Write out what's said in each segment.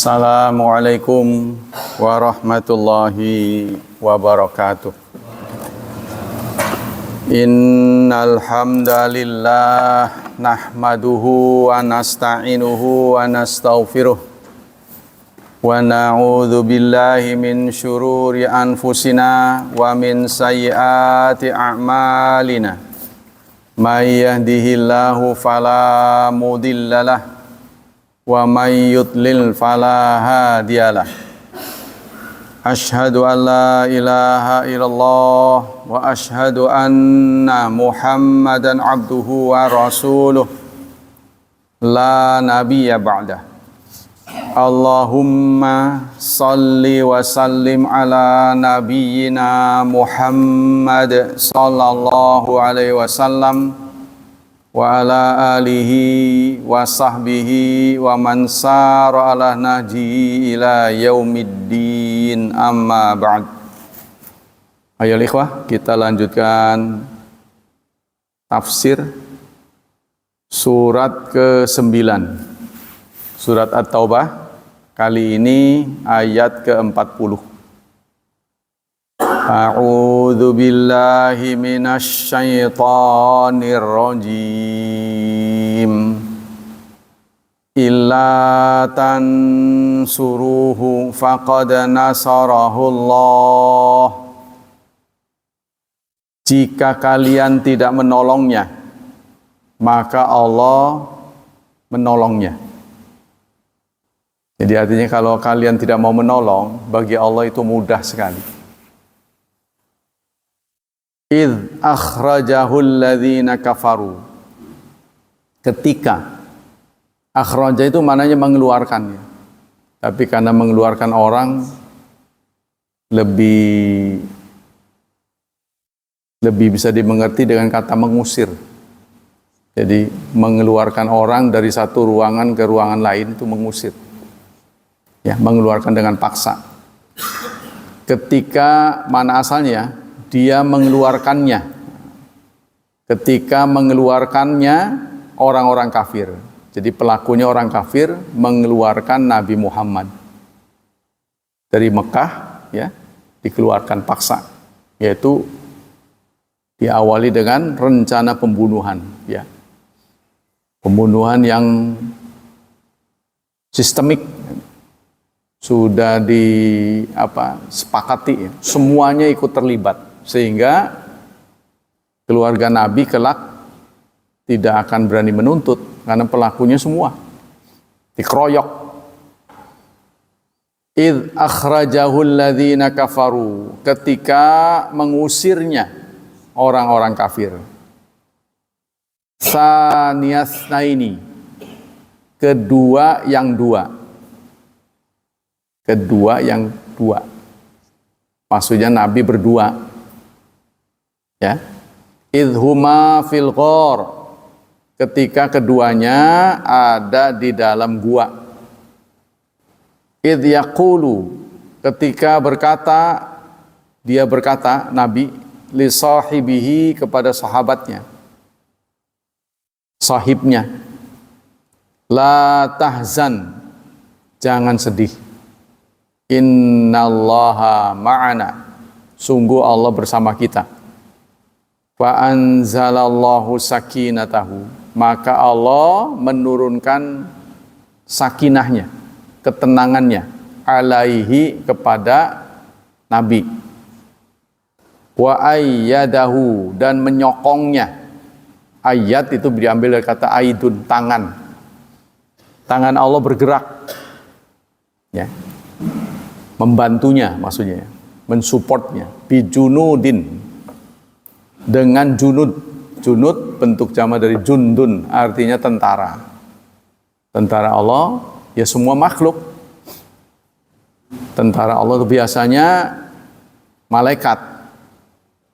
Assalamualaikum warahmatullahi wabarakatuh. Innal hamdalillah nahmaduhu wa nasta'inuhu wa nastaghfiruh wa na'udzu billahi min syururi anfusina wa min sayyiati a'malina. May yahdihillahu fala mudhillalah wa may yudlil fala hadiyalah. Asyhadu an la ilaha illallah wa asyhadu anna Muhammadan abduhu wa rasuluh la nabiyya ba'dah. Allahumma salli wa sallim ala nabiyyina Muhammad sallallahu alaihi wasallam wa ala alihi wa sahbihi wa man sara ala nahjihi ila yaumiddin, amma ba'd. Ayo ikhwah, kita lanjutkan tafsir surat ke-9 surat At-Taubah, kali ini ayat ke-40. A'udzu billahi minasy syaithanir rajim. Illa tansuruhu faqad nasarahullah. Jika kalian tidak menolongnya, maka Allah menolongnya. Jadi artinya kalau kalian tidak mau menolong, bagi Allah itu mudah sekali. Idh akhrajahul ladzina kafaru. Ketika, akhraja itu maknanya mengeluarkannya. Tapi karena mengeluarkan orang lebih bisa dimengerti dengan kata mengusir. Jadi mengeluarkan orang dari satu ruangan ke ruangan lain itu mengusir. Ya, mengeluarkan dengan paksa. Ketika mana asalnya? Dia mengeluarkannya. Ketika mengeluarkannya orang-orang kafir. Jadi pelakunya orang kafir mengeluarkan Nabi Muhammad dari Mekah, ya, dikeluarkan paksa, yaitu diawali dengan rencana pembunuhan, ya. Pembunuhan yang sistemik, sudah sepakati, ya. Semuanya ikut terlibat. Sehingga keluarga Nabi kelak tidak akan berani menuntut karena pelakunya semua dikeroyok. Idh akhrajahul ladzina kafaru, ketika mengusirnya orang-orang kafir. Saniyasnaini, kedua yang dua. Maksudnya Nabi berdua. Ya, idhuma fil ghor, ketika keduanya ada di dalam gua. Idh yaqulu, ketika dia berkata Nabi li sahibihi, kepada sahabatnya, sahibnya, la tahzan, jangan sedih, innallaha ma'ana, sungguh Allah bersama kita. Fa anzalallahu sakinatahu, maka Allah menurunkan sakinahnya, ketenangannya, alaihi, kepada Nabi. Wa ayyadahu, dan menyokongnya. Ayat itu diambil dari kata aidun, tangan. Tangan Allah bergerak, ya, membantunya, maksudnya mensupportnya. Bijunudin, dengan junud. Junud bentuk jama dari jundun, artinya tentara. Tentara Allah, ya semua makhluk. Tentara Allah itu biasanya malaikat.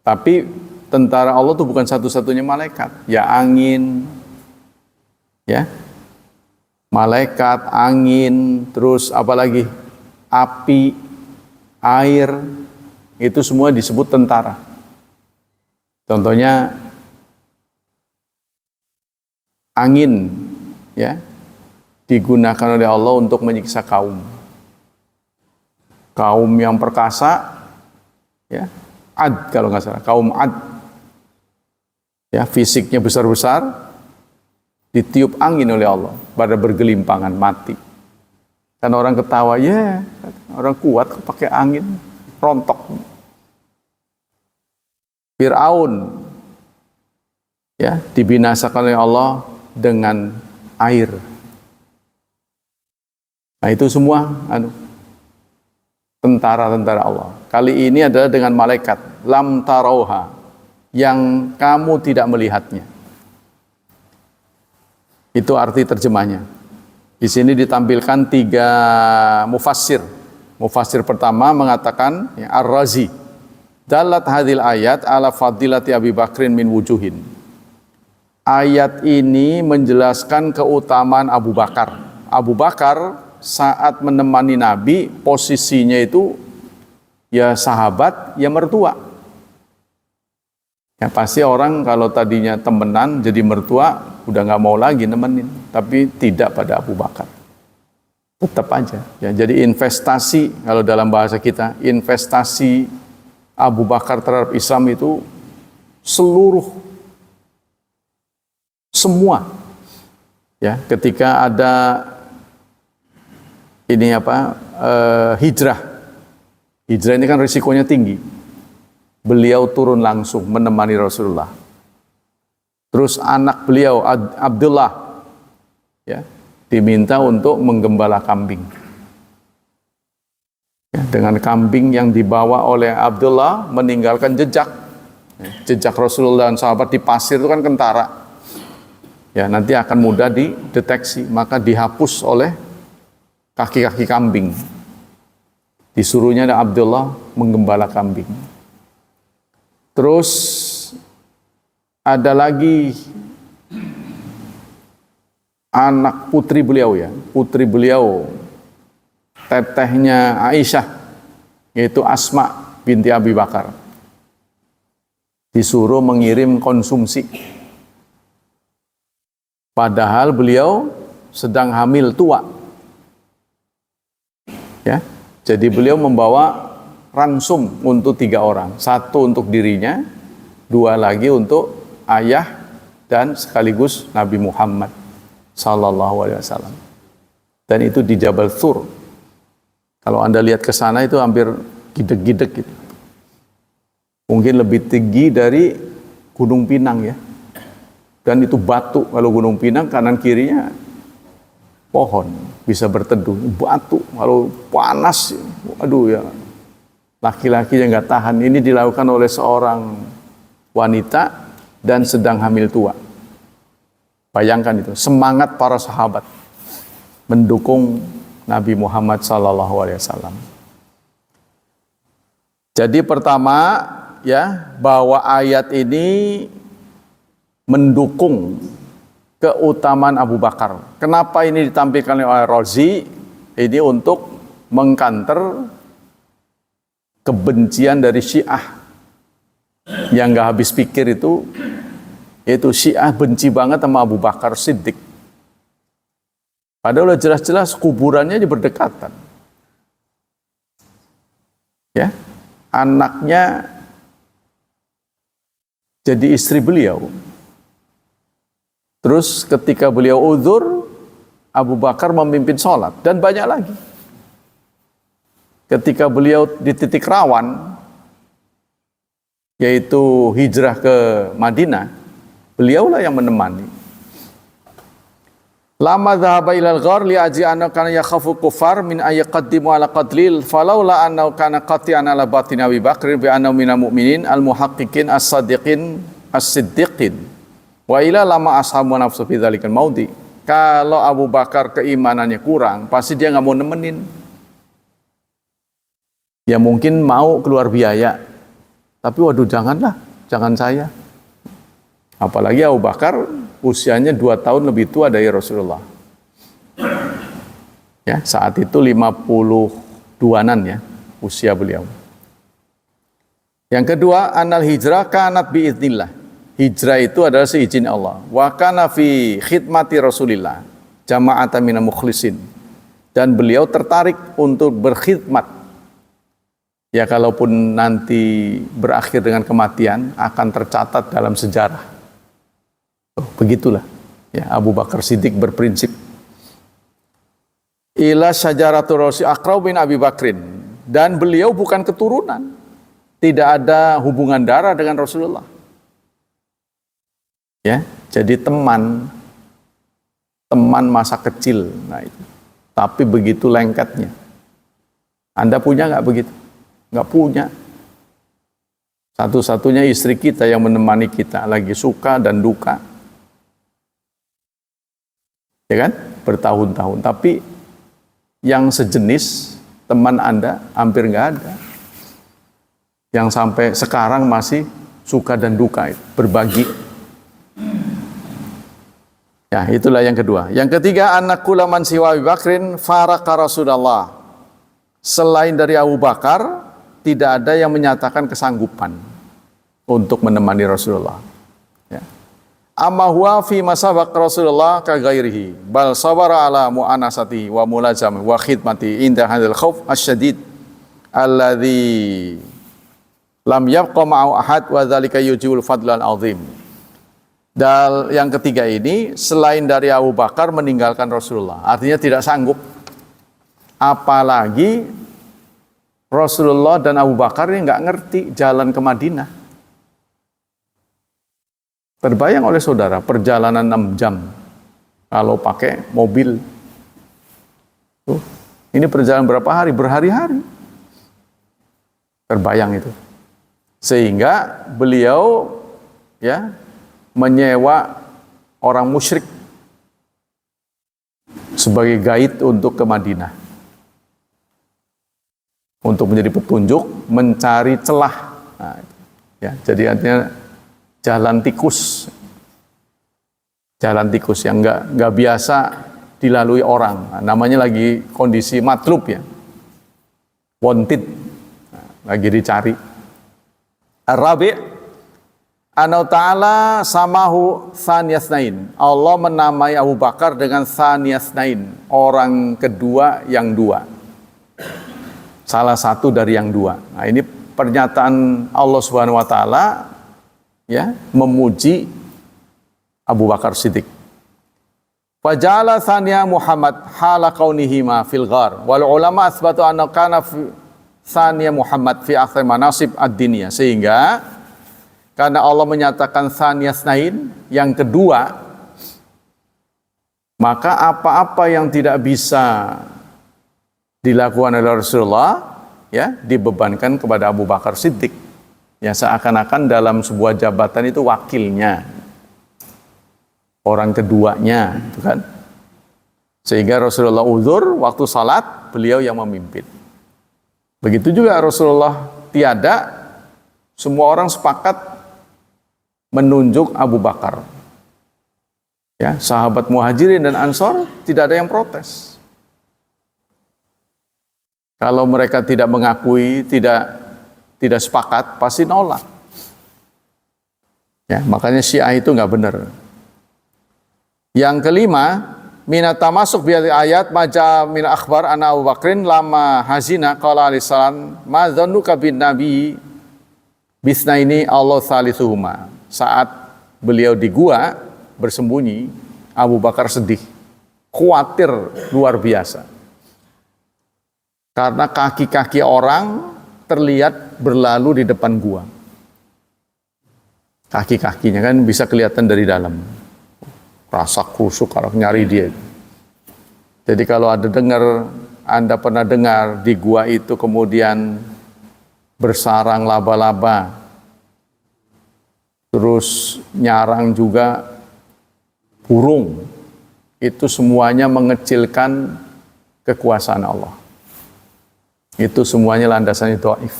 Tapi tentara Allah itu bukan satu-satunya malaikat. Ya angin, ya, malaikat, angin, terus apalagi api, air, itu semua disebut tentara. Contohnya angin, ya, digunakan oleh Allah untuk menyiksa kaum. kaum yang perkasa, ya, Ad kalau nggak salah, kaum Ad, ya, fisiknya besar-besar, ditiup angin oleh Allah, pada bergelimpangan mati. Kan orang ketawa, ya, orang kuat pakai angin, rontok. Fir'aun, ya, dibinasakan oleh Allah dengan air. Nah, itu semua tentara-tentara Allah. Kali ini adalah dengan malaikat, lam tarauha, yang kamu tidak melihatnya. Itu arti terjemahnya. Di sini ditampilkan 3 mufassir. Mufassir pertama mengatakan, ya, Ar-Razi, dalat hadil ayat ala fadilati Abi Bakrin min wujuhin. Ayat ini menjelaskan keutamaan Abu Bakar. Abu Bakar saat menemani Nabi, posisinya itu ya sahabat, ya mertua. Ya pasti orang kalau tadinya temenan jadi mertua, udah nggak mau lagi nemenin. Tapi tidak pada Abu Bakar. Tetap aja. Ya, jadi investasi, kalau dalam bahasa kita, investasi Abu Bakar terhadap Islam itu semua. Ya, ketika ada ini hijrah ini kan risikonya tinggi. Beliau turun langsung menemani Rasulullah. Terus anak beliau Abdullah, ya, diminta untuk menggembala kambing. Ya, dengan kambing yang dibawa oleh Abdullah meninggalkan jejak. Jejak Rasulullah dan sahabat di pasir itu kan kentara. Ya, nanti akan mudah dideteksi, maka dihapus oleh kaki-kaki kambing. Disuruhnya ada Abdullah menggembala kambing. Terus ada lagi anak putri beliau, ya, putri beliau, tetehnya Aisyah, yaitu Asma binti Abi Bakar. Disuruh mengirim konsumsi. Padahal beliau sedang hamil tua. Ya, jadi beliau membawa ransum untuk 3 orang, 1 untuk dirinya, 2 lagi untuk ayah dan sekaligus Nabi Muhammad sallallahu alaihi wasallam. Dan itu di Jabal Thur. Kalau Anda lihat ke sana itu hampir gidek-gidek gitu. Mungkin lebih tinggi dari Gunung Pinang, ya. Dan itu batu, kalau Gunung Pinang kanan kirinya pohon, bisa berteduh. Batu, kalau panas, aduh ya, laki-laki yang nggak tahan. Ini dilakukan oleh seorang wanita dan sedang hamil tua. Bayangkan itu, semangat para sahabat mendukung Nabi Muhammad SAW. Jadi pertama, ya, bahwa ayat ini mendukung keutamaan Abu Bakar. Kenapa ini ditampilkan oleh Razi? Ini untuk mengkanter kebencian dari Syiah yang gak habis pikir itu, yaitu Syiah benci banget sama Abu Bakar Siddiq. Padahal jelas-jelas kuburannya berdekatan. Ya, anaknya jadi istri beliau. Terus ketika beliau uzur, Abu Bakar memimpin sholat, dan banyak lagi. Ketika beliau di titik rawan, yaitu hijrah ke Madinah, beliaulah yang menemani. Lama dhahaba ilal ghar li aji anna kana yakhafu kufar min ayaqaddimu ala qadlil falaula anna kana qati'an ala batin Abi Bakr bi anna minal mu'minin al muhaqqiqin as-sadiqin as-siddiqin. Wa ila lama ashabu nafsu fi dzalikal maudi. Kalau Abu Bakar keimanannya kurang, pasti dia nggak mau nemenin. Ya mungkin mau keluar biaya, tapi waduh janganlah, jangan saya. Apalagi Abu Bakar usianya 2 tahun lebih tua dari Rasulullah. Ya, saat itu 52-an ya usia beliau. Yang kedua, anal hijrah kanat biiznillah. Hijrah itu adalah seizin Allah. Wa kana fi khidmati Rasulillah jama'atan minal mukhlisin. Dan beliau tertarik untuk berkhidmat ya kalaupun nanti berakhir dengan kematian akan tercatat dalam sejarah. Begitulah ya, Abu Bakar Siddiq berprinsip. Ila syajaratul rasi Aqra bin Abi Bakrin, dan beliau bukan keturunan, tidak ada hubungan darah dengan Rasulullah. Ya, jadi teman masa kecil. Nah itu. Tapi begitu lengketnya. Anda punya nggak begitu? Nggak punya. Satu-satunya istri kita yang menemani kita lagi suka dan duka. Ya kan? Bertahun-tahun. Tapi yang sejenis teman Anda hampir nggak ada. Yang sampai sekarang masih suka dan duka, berbagi. Ya, itulah yang kedua. Yang ketiga, anak kulaman siwa Abu Bakrin faraka Rasulullah. Selain dari Abu Bakar, tidak ada yang menyatakan kesanggupan untuk menemani Rasulullah. Ya. Amma huwa fi masabaq Rasulullah ka ghairihi, bal sabara ala mu'anasati wa mulazam wa khidmati inda hadzal khauf asyadid alladzi lam yabqa ma'u ahad wa dzalika yujibul fadlan azim. Dan yang ketiga ini, selain dari Abu Bakar meninggalkan Rasulullah, artinya tidak sanggup. Apalagi Rasulullah dan Abu Bakar ini nggak ngerti jalan ke Madinah. Terbayang oleh saudara, perjalanan 6 jam kalau pakai mobil. Ini perjalanan berapa hari? Berhari-hari. Terbayang itu. Sehingga beliau ya menyewa orang musyrik sebagai guide untuk ke Madinah, untuk menjadi petunjuk, mencari celah. Nah, ya, jadi artinya jalan tikus yang nggak biasa dilalui orang. Nah, namanya lagi kondisi matlub ya, wanted, lagi dicari. Ar-Rabi' Anau ta'ala samahu thaniyasnain. Allah menamai Abu Bakar dengan thaniyasnain, orang kedua yang dua. Salah satu dari yang dua. Nah, ini pernyataan Allah Subhanahu wa taala ya, memuji Abu Bakar Siddiq. Faja'ala thaniya Muhammad hala kaunihima fil ghar. Wal ulama asbatu anna kana thaniya Muhammad fi akhir manasib ad-diniyah, sehingga karena Allah menyatakan tsaniyasnain, yang kedua, maka apa-apa yang tidak bisa dilakukan oleh Rasulullah ya dibebankan kepada Abu Bakar Siddiq. Ya, seakan-akan dalam sebuah jabatan itu wakilnya, orang keduanya, gitu kan. Sehingga Rasulullah uzur waktu salat, beliau yang memimpin. Begitu juga Rasulullah tiada, semua orang sepakat menunjuk Abu Bakar. Ya, sahabat Muhajirin dan Ansor tidak ada yang protes. Kalau mereka tidak mengakui, tidak sepakat, pasti nolak. Ya, makanya Syiah itu nggak benar. Yang kelima, minata masuk biar ayat maja min akhbar ana Abu Bakrin lama hazina qala alisalam ma dhannuka bin nabi bisnaini Allah salisuhuma. Saat beliau di gua bersembunyi, Abu Bakar sedih, khawatir luar biasa. Karena kaki-kaki orang terlihat berlalu di depan gua. Kaki-kakinya kan bisa kelihatan dari dalam. Rasa kusuk kalau nyari dia. Jadi kalau Anda pernah dengar di gua itu kemudian bersarang laba-laba, terus nyarang juga burung, itu semuanya mengecilkan kekuasaan Allah. Itu semuanya landasannya dhaif,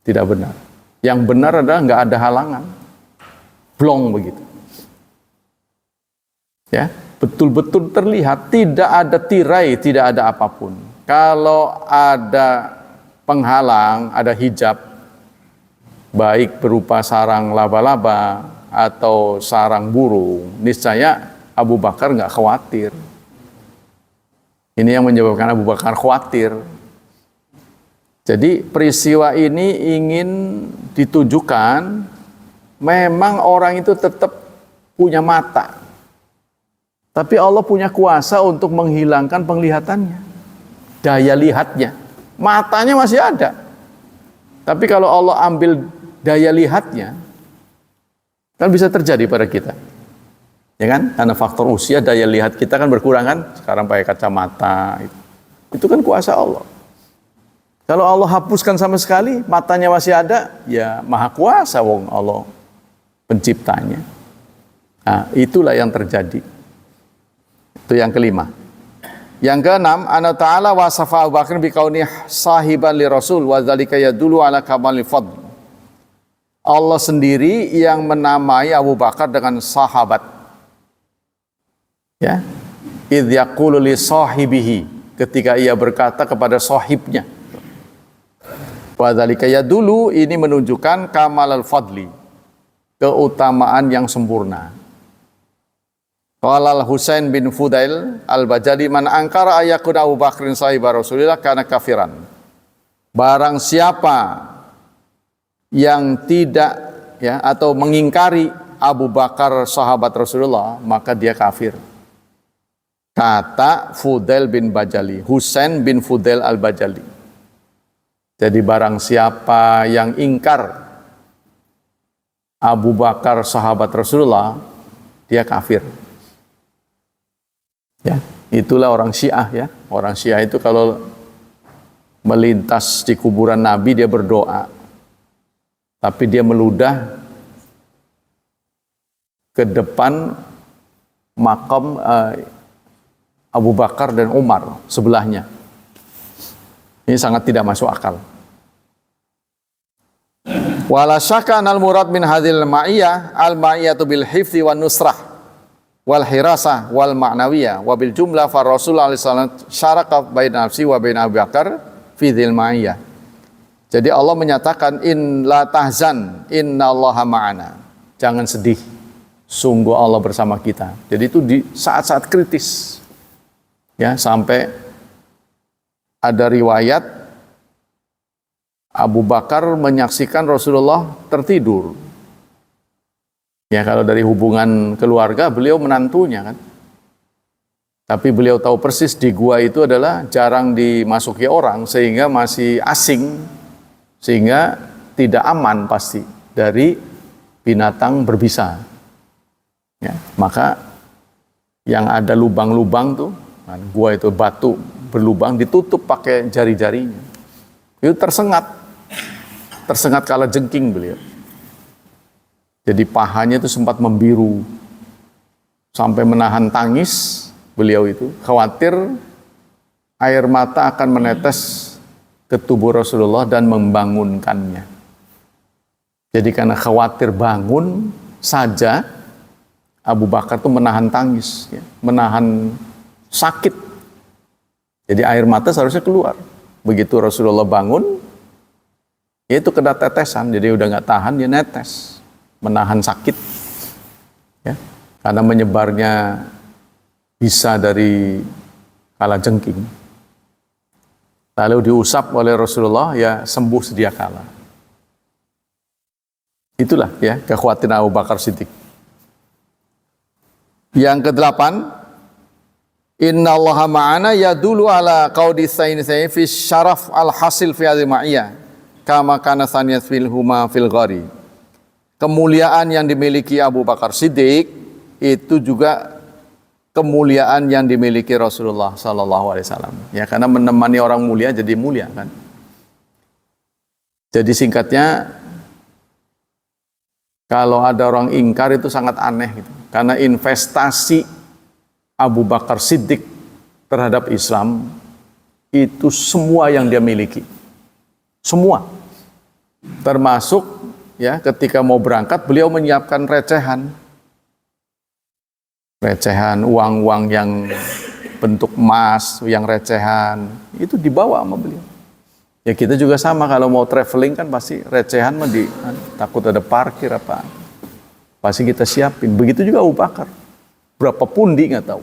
tidak benar. Yang benar adalah nggak ada halangan, blong begitu. Ya, betul-betul terlihat, tidak ada tirai, tidak ada apapun. Kalau ada penghalang, ada hijab, baik berupa sarang laba-laba atau sarang burung, niscaya Abu Bakar nggak khawatir. Ini yang menyebabkan Abu Bakar khawatir. Jadi peristiwa ini ingin ditujukan memang orang itu tetap punya mata. Tapi Allah punya kuasa untuk menghilangkan penglihatannya. Daya lihatnya. Matanya masih ada. Tapi kalau Allah ambil daya lihatnya, kan bisa terjadi pada kita. Ya kan? Karena faktor usia, daya lihat kita kan berkurang kan. Sekarang pakai kacamata. Itu kan kuasa Allah. Kalau Allah hapuskan sama sekali, matanya masih ada, ya maha kuasa wong Allah penciptanya. Nah, itulah yang terjadi. Itu yang kelima. Yang keenam, Ana Ta'ala wasafa Abu Bakr biqauni sahiban li Rasul wa dzalika yadullu ala kamalil fadl. Allah sendiri yang menamai Abu Bakar dengan sahabat. Ya. Idz yaqulu li sahibihi, ketika ia berkata kepada sahibnya. Wa dzalika yadullu, ini menunjukkan kamalul fadli, keutamaan yang sempurna. Qala Husain bin Fudail al-Bajali, man angkara ayakun Abu Bakrin sahiba Rasulillah kana kafiran. Barang siapa yang tidak ya atau mengingkari Abu Bakar sahabat Rasulullah, maka dia kafir. Kata Fudail bin Bajali, Husain bin Fudail al-Bajali. Jadi barang siapa yang ingkar Abu Bakar sahabat Rasulullah, dia kafir. Ya, itulah orang Syiah ya. Orang Syiah itu kalau melintas di kuburan Nabi dia berdoa. Tapi dia meludah ke depan makam Abu Bakar dan Umar sebelahnya. Ini sangat tidak masuk akal. Wala syakka anal murad min hadhil ma'iyah al-ma'iyatu bil hifzi wan nusrah wal hirasah wal ma'nawiyah wa bil jumlah fa Rasul alaihi salam syaraka baina nafsi wa baina Abu Bakar fi dzil ma'iyah. Jadi Allah menyatakan in la tahzan innallaha ma'ana. Jangan sedih. Sungguh Allah bersama kita. Jadi itu di saat-saat kritis. Ya, sampai ada riwayat Abu Bakar menyaksikan Rasulullah tertidur. Ya, kalau dari hubungan keluarga, beliau menantunya kan. Tapi beliau tahu persis di gua itu adalah jarang dimasuki orang, sehingga masih asing, sehingga tidak aman pasti dari binatang berbisa. Ya, maka yang ada lubang-lubang tuh, kan, gua itu batu berlubang ditutup pakai jari-jarinya. Itu tersengat kala jengking beliau. Jadi pahanya itu sempat membiru sampai menahan tangis beliau itu, khawatir air mata akan menetes ke tubuh Rasulullah dan membangunkannya. Jadi karena khawatir bangun saja, Abu Bakar itu menahan tangis, ya, menahan sakit. Jadi air mata seharusnya keluar. Begitu Rasulullah bangun, ya itu kena tetesan, jadi udah nggak tahan, dia netes. Menahan sakit, ya, karena menyebarnya bisa dari kala jengking. Lalu diusap oleh Rasulullah, ya sembuh sedia kala. Itulah ya kekhawatiran Abu Bakar Siddiq. Yang kedelapan, innallaha ma'ana yadulu ala qaudi sayyid fi syaraf al-hasil fi hadhihi ma'iyah kama kana saniyat fil huma fil ghari. Kemuliaan yang dimiliki Abu Bakar Siddiq itu juga kemuliaan yang dimiliki Rasulullah Sallallahu Alaihi Wasallam. Ya, karena menemani orang mulia jadi mulia kan. Jadi singkatnya, kalau ada orang ingkar itu sangat aneh gitu. Karena investasi Abu Bakar Siddiq terhadap Islam itu semua yang dia miliki. Semua. Termasuk ya, ketika mau berangkat beliau menyiapkan recehan, uang-uang yang bentuk emas, yang recehan, itu dibawa sama beliau. Ya kita juga sama, kalau mau traveling kan pasti recehan takut ada parkir apa, pasti kita siapin. Begitu juga Abu Bakar, berapa pundi nggak tahu.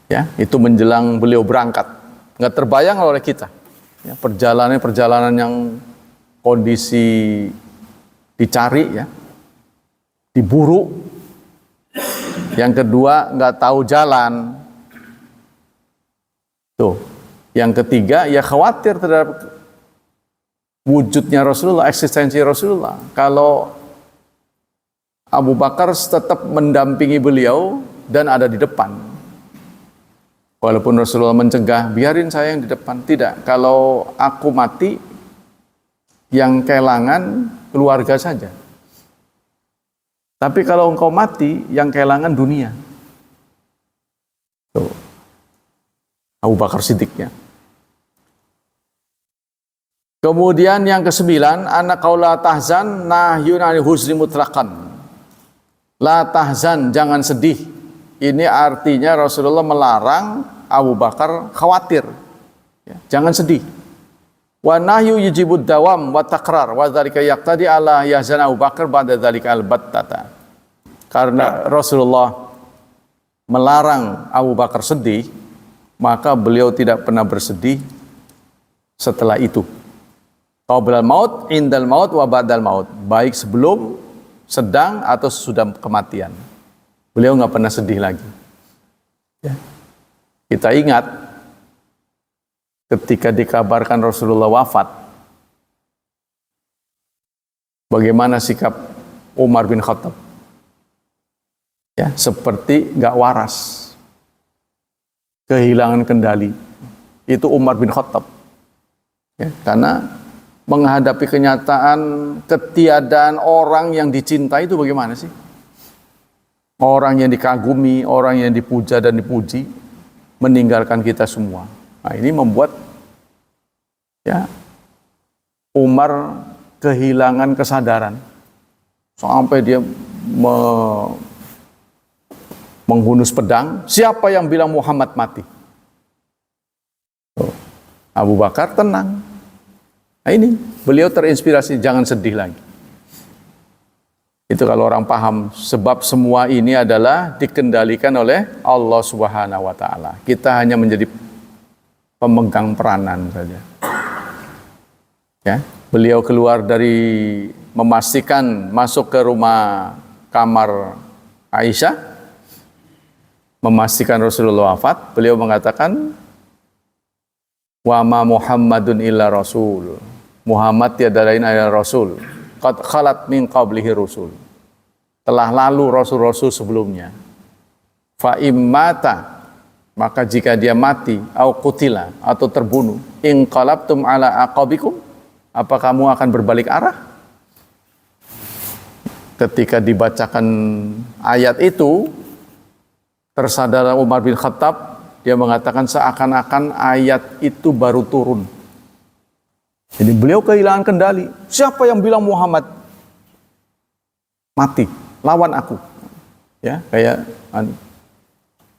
Ya, itu menjelang beliau berangkat, nggak terbayang oleh kita. Ya, perjalanan yang kondisi dicari ya, diburu. Yang kedua nggak tahu jalan. Tuh. Yang ketiga ya khawatir terhadap wujudnya Rasulullah, eksistensi Rasulullah. Kalau Abu Bakar tetap mendampingi beliau dan ada di depan. Walaupun Rasulullah mencegah, biarin saya yang di depan. Tidak, kalau aku mati, yang kehilangan keluarga saja. Tapi kalau engkau mati, yang kehilangan dunia. Tuh. Abu Bakar Siddiqnya. Kemudian yang kesembilan, anak kau la tahzan nahyun anil huzni mutlaqan. La tahzan, jangan sedih. Ini artinya Rasulullah melarang Abu Bakar khawatir. Ya, jangan sedih. Wa nahyu yujibud dawam wa takrar wa dzalika yaqtadi ala yahzan Abu Bakar ba'da dzalika albattata. Karena Rasulullah melarang Abu Bakar sedih, maka beliau tidak pernah bersedih setelah itu. Qablal maut, indal maut, wa ba'dal maut. Baik sebelum, sedang, atau sesudah kematian. Beliau nggak pernah sedih lagi. Ya. Kita ingat ketika dikabarkan Rasulullah wafat, bagaimana sikap Umar bin Khattab? Ya, seperti nggak waras, kehilangan kendali. Itu Umar bin Khattab. Ya, karena menghadapi kenyataan ketiadaan orang yang dicintai itu bagaimana sih? Orang yang dikagumi, orang yang dipuja dan dipuji, meninggalkan kita semua. Nah, ini membuat ya Umar kehilangan kesadaran sampai dia menghunus pedang. Siapa yang bilang Muhammad mati? Abu Bakar tenang. Nah ini, beliau terinspirasi, jangan sedih lagi. Itu kalau orang paham, sebab semua ini adalah dikendalikan oleh Allah Subhanahu wa Ta'ala. Kita hanya menjadi pemegang peranan saja. Ya, beliau keluar dari memastikan masuk ke rumah kamar Aisyah, memastikan Rasulullah wafat. Beliau mengatakan, wa ma Muhammadun illa rasul. Muhammad tiada lain adalah Rasul. Qad khalat min qablihi rusul. Telah lalu Rasul-Rasul sebelumnya. Fa immata, maka jika dia mati, au qutila, atau terbunuh, in qalabtum ala aqabikum, apa kamu akan berbalik arah? Ketika dibacakan ayat itu, tersadar Umar bin Khattab, dia mengatakan seakan-akan ayat itu baru turun. Jadi beliau kehilangan kendali. Siapa yang bilang Muhammad mati? Lawan aku. Ya, kayak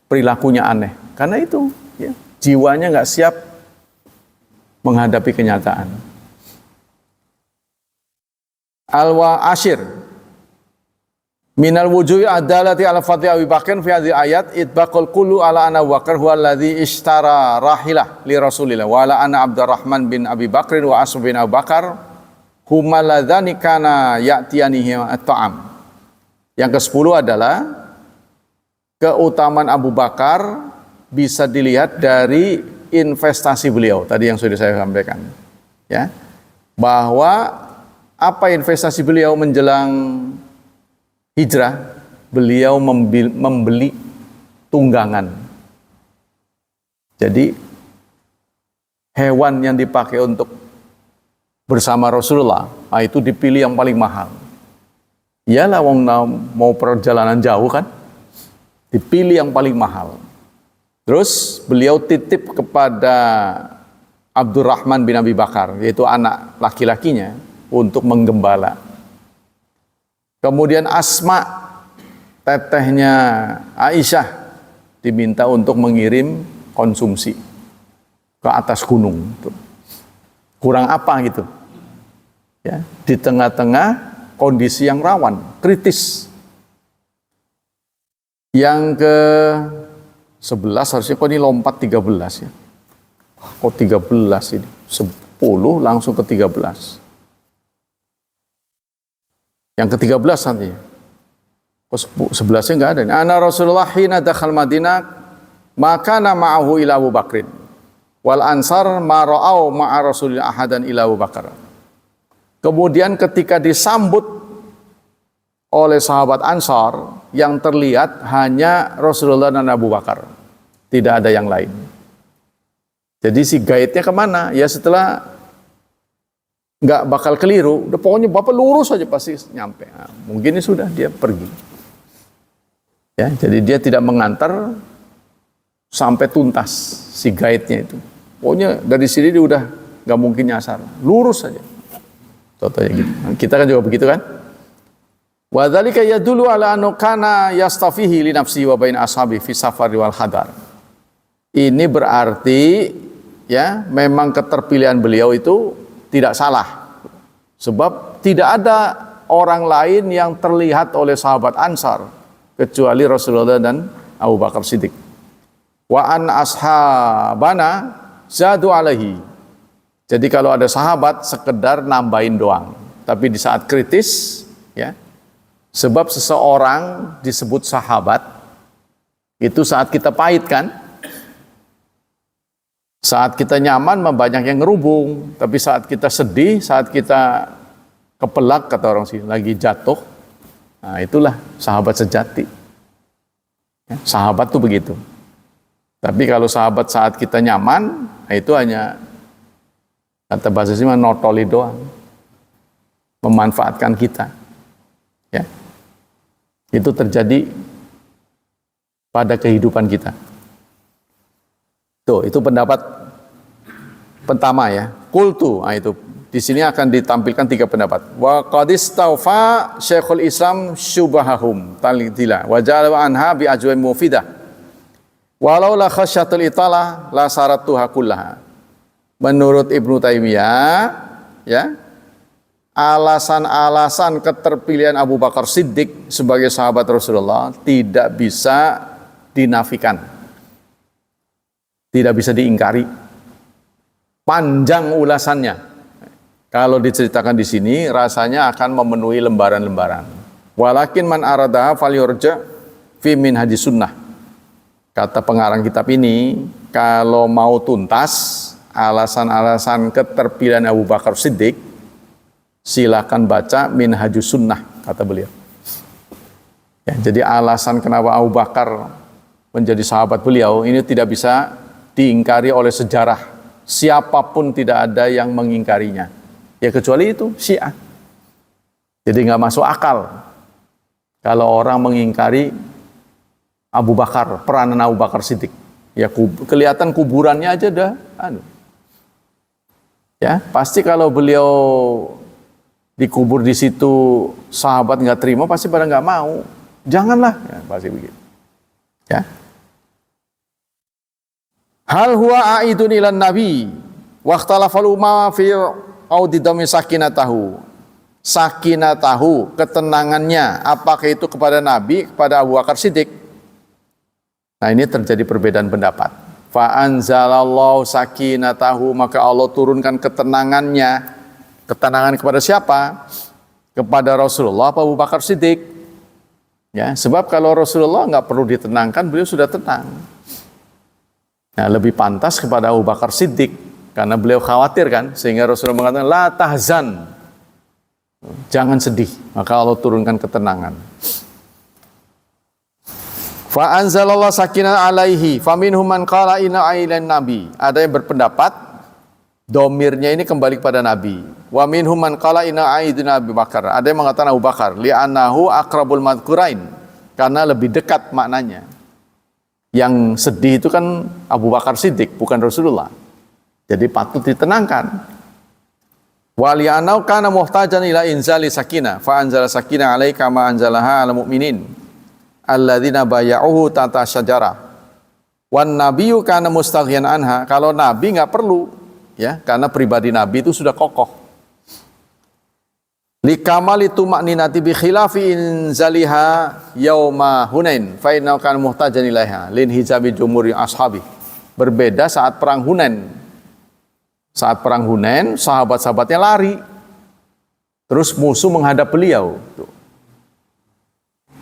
perilakunya aneh. Karena itu, ya, jiwanya nggak siap menghadapi kenyataan. Al-wa ashir. Minal wujuhi adalati ala fadli Abi Bakr fi hadhihi ayat itbaqul qulu ala ana Bakar huwa alladhi ishtara rahilah li Rasulillah wa ala ana Abdurrahman bin Abi Bakr wa Asb bin Abu Bakar huma ladzani kana ya'tiyanihi at-ta'am. Yang ke-10 adalah keutamaan Abu Bakar bisa dilihat dari investasi beliau tadi yang sudah saya sampaikan. Ya. Bahwa apa investasi beliau menjelang hijrah, beliau membeli tunggangan. Jadi hewan yang dipakai untuk bersama Rasulullah, itu dipilih yang paling mahal. Iyalah wong mau perjalanan jauh kan, dipilih yang paling mahal. Terus beliau titip kepada Abdurrahman bin Abi Bakar, yaitu anak laki-lakinya, untuk menggembala. Kemudian Asma, tetehnya Aisyah, diminta untuk mengirim konsumsi ke atas gunung. Kurang apa gitu? Ya, di tengah-tengah kondisi yang rawan, kritis. Yang ke-11 harusnya kok ini lompat 13 ya. Kok 13 ini? 10 langsung ke 13. Yang ke-13 nanti. Kok 11-nya enggak ada. Ana Rasulullah hina dakhal Madinah maka ma'ahu ila Abu Bakrin. Wal ansar ma ra'au ma'a Rasulillah ahadan ila Abu Bakar. Kemudian ketika disambut oleh sahabat Ansar, yang terlihat hanya Rasulullah dan Abu Bakar. Tidak ada yang lain. Jadi si gaitnya kemana? Ya setelah nggak bakal keliru, udah pokoknya Bapak lurus aja pasti nyampe. Nah, mungkin ini sudah dia pergi. Ya, jadi dia tidak mengantar sampai tuntas si gaitnya itu. Pokoknya dari sini dia udah nggak mungkin nyasar, lurus saja. Contohnya gitu. Nah, kita kan juga begitu kan? Wa dzalika yadullu ala anna kana yastafihi li nafsihi wa bain ashabi fi safari wal hadar. Ini berarti ya memang keterpilihan beliau itu tidak salah. Sebab tidak ada orang lain yang terlihat oleh sahabat Ansar kecuali Rasulullah dan Abu Bakar Siddiq. Wa an ashabana zadu alaihi. Jadi kalau ada sahabat sekedar nambahin doang. Tapi di saat kritis ya, sebab seseorang disebut sahabat itu saat kita pahit kan? Saat kita nyaman banyak yang ngerubung, tapi saat kita sedih, saat kita kepelak kata orang sini lagi jatuh, nah itulah sahabat sejati. Ya, sahabat tuh begitu. Tapi kalau sahabat saat kita nyaman, nah itu hanya kata bahasa sini notoli doang, memanfaatkan kita. Ya, itu terjadi pada kehidupan kita. Tuh, itu pendapat pertama ya. Qultu, nah itu di sini akan ditampilkan 3 pendapat. Wa qad istawfa Syekhul Islam syubahahum talidila wa ja'ala anha bi ajwin mufidah. Walau la khasyatul italah la saratuha kullaha. Menurut Ibnu Taimiyah ya, alasan-alasan keterpilihan Abu Bakar Siddiq sebagai sahabat Rasulullah tidak bisa dinafikan. Tidak bisa diingkari. Panjang ulasannya. Kalau diceritakan di sini rasanya akan memenuhi lembaran-lembaran. Walakin man aradaha falyurja fi minhaji sunnah. Kata pengarang kitab ini, kalau mau tuntas alasan-alasan keterpilihan Abu Bakar Siddiq, silakan baca Minhajus Sunnah, kata beliau. Ya, jadi alasan kenapa Abu Bakar menjadi sahabat beliau ini tidak bisa diingkari oleh sejarah. Siapapun tidak ada yang mengingkarinya. Ya kecuali itu Syiah. Jadi nggak masuk akal kalau orang mengingkari Abu Bakar, peranan Abu Bakar Siddiq. Ya kelihatan kuburannya aja dah. Ya pasti kalau beliau dikubur di situ sahabat nggak terima pasti pada nggak mau. Janganlah, ya, pasti begitu. Ya. Hal huwa aidun ilan nabi wa ikhtalafal umma fi audidami sakinatahu. Sakinatahu, ketenangannya, apakah itu kepada Nabi, kepada Abu Bakar Siddiq? Nah, ini terjadi perbedaan pendapat. Fa anzalallahu sakinatahu, maka Allah turunkan ketenangannya. Ketenangan kepada siapa? Kepada Rasulullah apa Abu Bakar Siddiq? Ya, sebab kalau Rasulullah nggak perlu ditenangkan, beliau sudah tenang. Nah, lebih pantas kepada Abu Bakar Siddiq karena beliau khawatir kan, sehingga Rasulullah mengatakan la tahzan, jangan sedih, maka Allah turunkan ketenangan. Fa anzalallahu sakinah alaihi faminhum man qala inna ailan nabi. Ada yang berpendapat domirnya ini kembali kepada Nabi. Wa minhum man qala inna aidina Abu Bakar. Ada yang mengatakan Abu Bakar li'annahu aqrabul madhkurain, karena lebih dekat maknanya. Yang sedih itu kan Abu Bakar Siddiq, bukan Rasulullah. Jadi patut ditenangkan. Wa li'annahu kana muhtajan ila inzali sakinah fa anzala sakinah alaika ma anzalaha al mu'minin alladzina baya'uhu tata syajarah. Wan nabiyyu kana mustaghyan anha. Kalau nabi enggak perlu, ya, karena pribadi nabi itu sudah kokoh. Likamali tumakninati bi khilafi inzaliha yauma Hunain fa innahu kana muhtajan ilaiha lin hijabi jumhuri ashabi. Berbeda saat perang Hunain. Saat perang Hunain, sahabat-sahabatnya lari. Terus musuh menghadap beliau.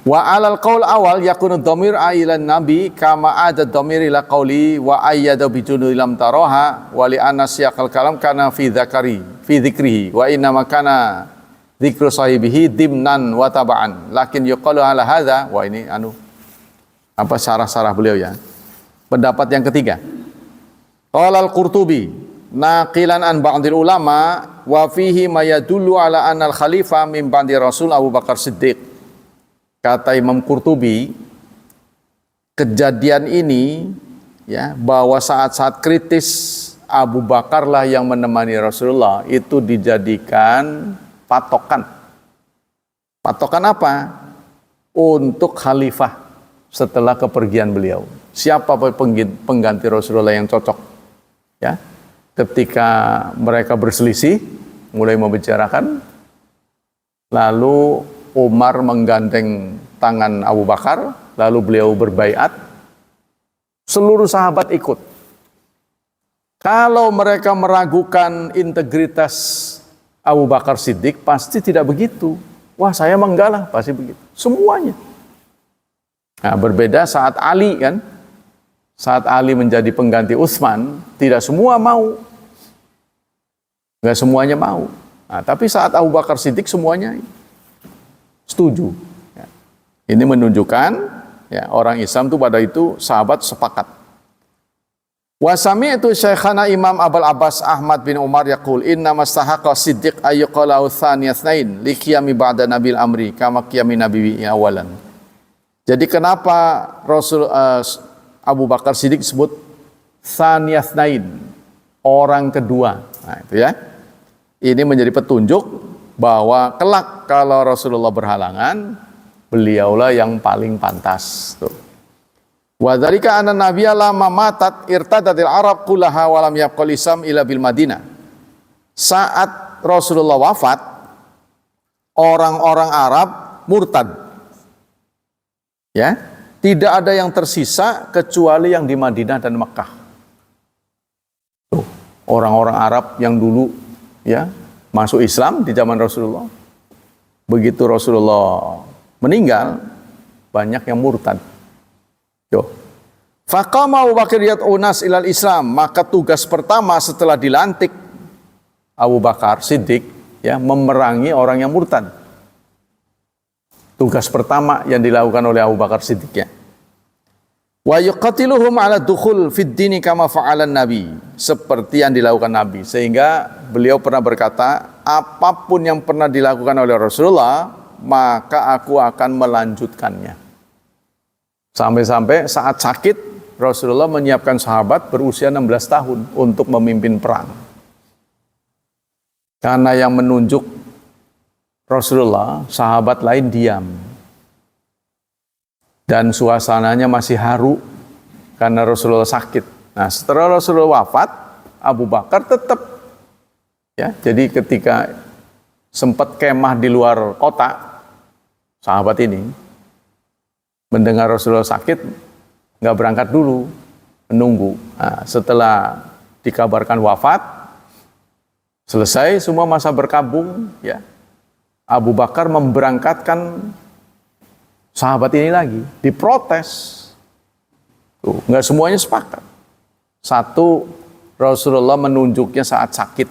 Wa alal qaul awal yakunu dhamir ailan nabi kama ada dhamir ila qauli wa ayyada bi junudi lam taraha wa li anna siyaqal kalam kana fi dzikrihi wa inna ma kana dzikru sahibihi dimnan wa taba'an lakin yuqalu ala hadza wa ini syarah-syarah beliau ya. Pendapat yang ketiga. Qala al-Qurtubi naqilan an ba'dil ulama wa fihi ma yadullu ala anna al-khalifah min ba'di Rasul Abu Bakar Siddiq. Kata Imam Qurtubi, kejadian ini ya, bahwa saat-saat kritis Abu Bakarlah yang menemani Rasulullah itu dijadikan patokan. Patokan apa? Untuk khalifah setelah kepergian beliau. Siapa pengganti Rasulullah yang cocok? Ya. Ketika mereka berselisih, mulai membicarakan, lalu Umar menggandeng tangan Abu Bakar, lalu beliau berbaiat. Seluruh sahabat ikut. Kalau mereka meragukan integritas Abu Bakar Siddiq, pasti tidak begitu. Wah, saya menggalah, pasti begitu. Semuanya. Nah, berbeda saat Ali kan. Saat Ali menjadi pengganti Utsman, tidak semua mau. Enggak semuanya mau. Nah, tapi saat Abu Bakar Siddiq semuanya setuju. Ya. Ini menunjukkan ya, orang Islam itu pada itu sahabat sepakat. Wasami itu Syekhana Imam Abul Abbas Ahmad bin Umar yaqul inna mastahaqa Siddiq ayyuqala tsaniyatsain li qiyami ba'da nabil amri kama qiyami nabi awalan. Jadi kenapa Rasul Abu Bakar Siddiq disebut tsaniyatsain, orang kedua. Nah, itu ya. Ini menjadi petunjuk bahwa kelak kalau Rasulullah berhalangan, beliaulah yang paling pantas. Wa dzalika anna nabiyya lamma matat irtadatil arab kullaha wa lam yabqal islam ila bil Madinah. Saat Rasulullah wafat, orang-orang Arab murtad. Ya, tidak ada yang tersisa kecuali yang di Madinah dan Mekah. Tuh, orang-orang Arab yang dulu ya masuk Islam di zaman Rasulullah. Begitu Rasulullah meninggal, banyak yang murtad. Yo. Faqama Abu Bakar yad'unas ilal Islam, maka tugas pertama setelah dilantik Abu Bakar Siddiq ya memerangi orang yang murtad. Tugas pertama yang dilakukan oleh Abu Bakar Siddiq ya. Wa yuqatiluhum ala dukhul fid dini kama fa'alan nabi, seperti yang dilakukan Nabi. Sehingga beliau pernah berkata, apapun yang pernah dilakukan oleh Rasulullah, maka aku akan melanjutkannya. Sampai-sampai saat sakit, Rasulullah menyiapkan sahabat berusia 16 tahun untuk memimpin perang. Karena yang menunjuk Rasulullah, sahabat lain diam. Dan suasananya masih haru karena Rasulullah sakit. Nah, setelah Rasulullah wafat, Abu Bakar tetap ya. Jadi ketika sempat kemah di luar kota, sahabat ini mendengar Rasulullah sakit, nggak berangkat dulu, menunggu. Nah, setelah dikabarkan wafat, selesai semua masa berkabung, ya. Abu Bakar memberangkatkan sahabat ini lagi, diprotes. Tuh, nggak semuanya sepakat. Satu, Rasulullah menunjuknya saat sakit.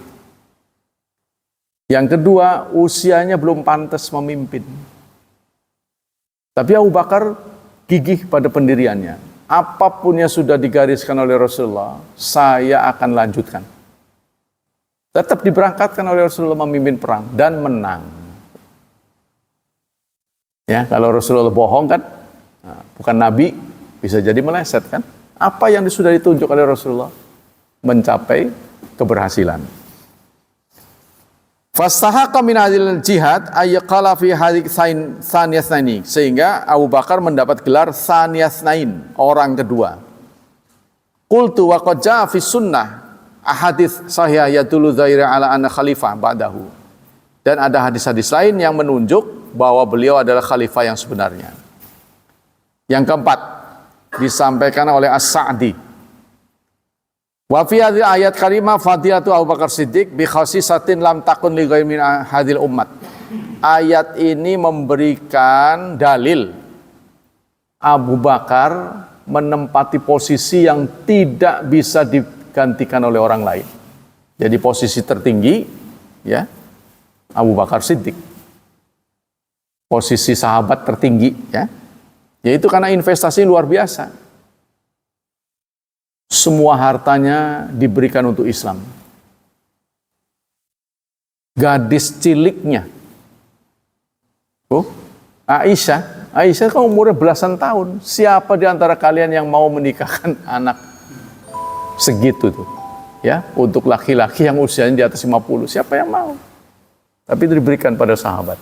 Yang kedua, usianya belum pantas memimpin. Tapi Abu Bakar gigih pada pendiriannya. Apapun yang sudah digariskan oleh Rasulullah, saya akan lanjutkan. Tetap diberangkatkan oleh Rasulullah memimpin perang dan menang. Ya, kalau Rasulullah bohong kan, bukan Nabi, bisa jadi meleset kan. Apa yang sudah ditunjuk oleh Rasulullah mencapai keberhasilan. Fastahaqa min hadhil jihad ayyaqala fi hadhihi tsaniyatsaini, sehingga Abu Bakar mendapat gelar tsaniyatsain, orang kedua. Qultu wa qad jaa fi sunnah ahadits sahihah yadullu dzaira ala anna khalifah ba'dahu. Dan ada hadis-hadis lain yang menunjuk bahwa beliau adalah khalifah yang sebenarnya. Yang keempat, disampaikan oleh As-Sa'di. Wa fi hadhihi ayat karimah fadilatu Abu Bakar Siddiq bi khasisatin lam takun li ghairi min hadhil ummat. Ayat ini memberikan dalil Abu Bakar menempati posisi yang tidak bisa digantikan oleh orang lain. Jadi posisi tertinggi ya Abu Bakar Siddiq. Posisi sahabat tertinggi ya. Yaitu karena investasi luar biasa. Semua hartanya diberikan untuk Islam. Gadis ciliknya, Aisyah kan umurnya belasan tahun. Siapa di antara kalian yang mau menikahkan anak segitu tuh? Ya, untuk laki-laki yang usianya di atas 50, siapa yang mau? Tapi itu diberikan pada sahabat.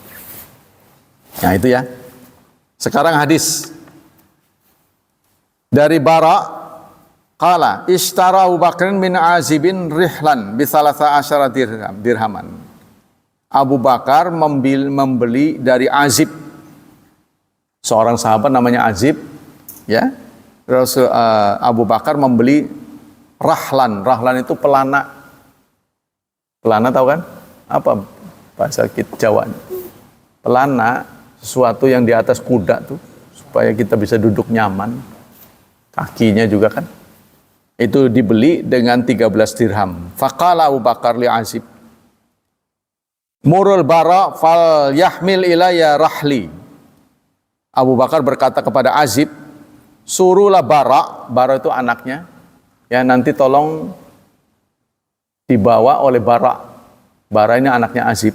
Nah itu ya. Sekarang hadis dari Bara. Qala ishtara Abu Bakrin min Azibin rihlan bi 13 dirhaman. Abu Bakar membeli dari Azib, seorang sahabat namanya Azib, ya. Terus Abu Bakar membeli rahlan. Rahlan itu pelana. Pelana tahu kan? Apa bahasa Jawa? Pelana, sesuatu yang di atas kuda tuh supaya kita bisa duduk nyaman. Kakinya juga kan. Itu dibeli dengan 13 dirham. Faqala Abu Bakar li Azib, murul Bara fal yahmil ilayya rahli. Abu Bakar berkata kepada Azib, suruhlah Bara itu anaknya, ya nanti tolong dibawa oleh Bara. Bara ini anaknya Azib.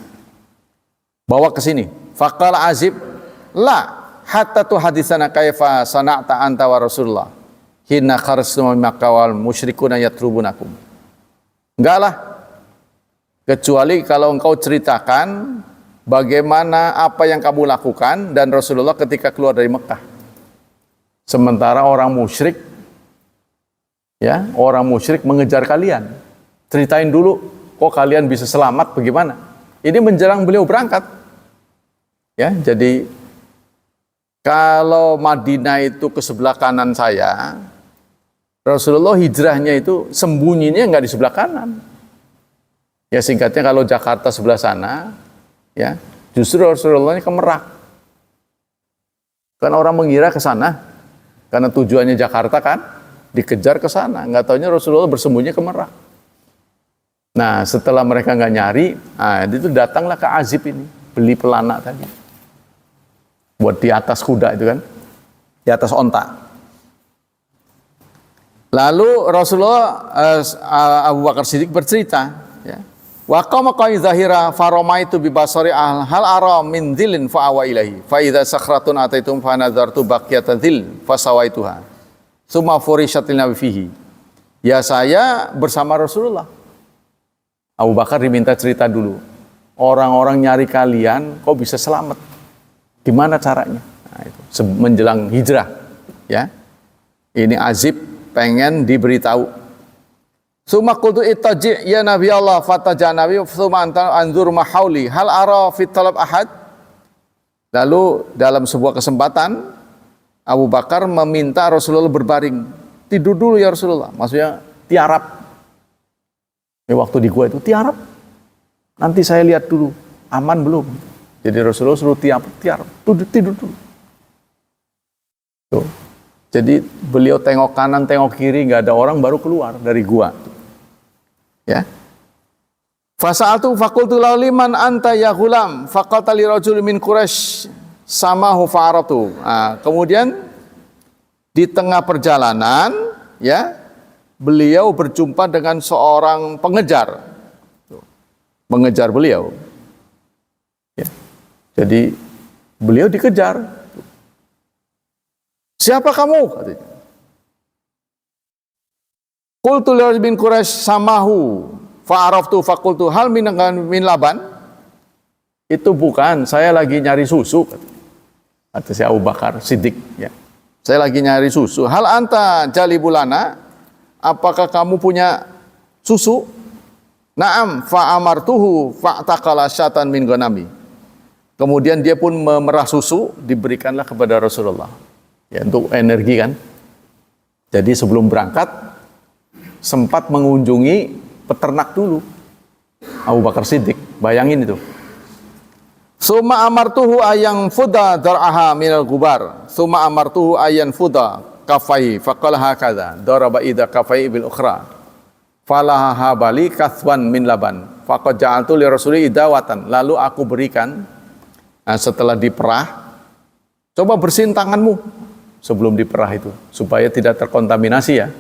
Bawa ke sini. Faqala Azib, la hatta tu hadisana kaifa sana'ta anta wa Rasulullah. Hina kharastum Makkah wal musyrikuna yatrubunakum. Enggak lah. Kecuali kalau engkau ceritakan bagaimana apa yang kamu lakukan dan Rasulullah ketika keluar dari Mekah. Sementara orang musyrik mengejar kalian. Ceritain dulu kok kalian bisa selamat bagaimana? Ini menjelang beliau berangkat. Ya, jadi kalau Madinah itu ke sebelah kanan saya, Rasulullah hijrahnya itu sembunyinya nggak di sebelah kanan. Ya singkatnya kalau Jakarta sebelah sana, ya justru Rasulullahnya ke Merak. Kan orang mengira ke sana, karena tujuannya Jakarta kan, dikejar ke sana. Nggak taunya Rasulullah bersembunyi ke Merak. Nah setelah mereka nggak nyari, itu datanglah ke Azib ini, beli pelana tadi. Buat di atas kuda itu kan, di atas onta. Lalu Rasulullah Abu Bakar Siddiq bercerita, ya. Wa qama qa'i zahira faromaitu bi basari hal ara min dhillin fa awa ilahi fa idza sakhratun ataitum fa nadartu baqiyatan dhill fa sawaituha summa furishatil nabi fihi. Ya saya bersama Rasulullah. Abu Bakar diminta cerita dulu. Orang-orang nyari kalian kok bisa selamat? Gimana caranya? Nah, itu menjelang hijrah, ya. Ini Azib pengen diberitahu. Suma qultu ittaji ya Nabi Allah fataja Nabi suma anzur mahauli hal ara fit talab ahad. Lalu dalam sebuah kesempatan Abu Bakar meminta Rasulullah berbaring. Tidur dulu ya Rasulullah. Maksudnya tiarap. Waktu di gua itu tiarap. Nanti saya lihat dulu aman belum. Jadi Rasulullah suruh tiarap. Tidur dulu. Tuh. Jadi beliau tengok kanan, tengok kiri, nggak ada orang, baru keluar dari gua. Ya. Fasa'altu faqultu lahu liman anta ya ghulam faqata li rajul min Quraisy samahu fa'aratu. Nah, kemudian di tengah perjalanan, ya, beliau berjumpa dengan seorang pengejar. Mengejar beliau. Ya. Jadi beliau dikejar. Siapa kamu? Katanya. Qultu bin Quraisy samahu fa'araftu faqultu hal min laban. Itu bukan, saya lagi nyari susu. Kata si Abu Bakar Siddiq, ya. Saya lagi nyari susu. Hal anta jalibulana? Apakah kamu punya susu? Naam fa'amartuhu fa'taqala syatan min ghanami. Kemudian dia pun memerah susu, diberikanlah kepada Rasulullah. Ya, untuk energi kan. Jadi sebelum berangkat sempat mengunjungi peternak dulu. Abu Bakar Siddiq, bayangin itu. Suma amartuhu ayang fuda dar'aha minal gubar. Suma amartuhu ayan fuda kafai faqala hakadha daraba idza kafai bil ukhra. Falaha bali kathwan min laban. Faqad ja'altu li rasuli idawatan. Lalu aku berikan setelah diperah, coba bersihin tanganmu sebelum diperah itu supaya tidak terkontaminasi ya.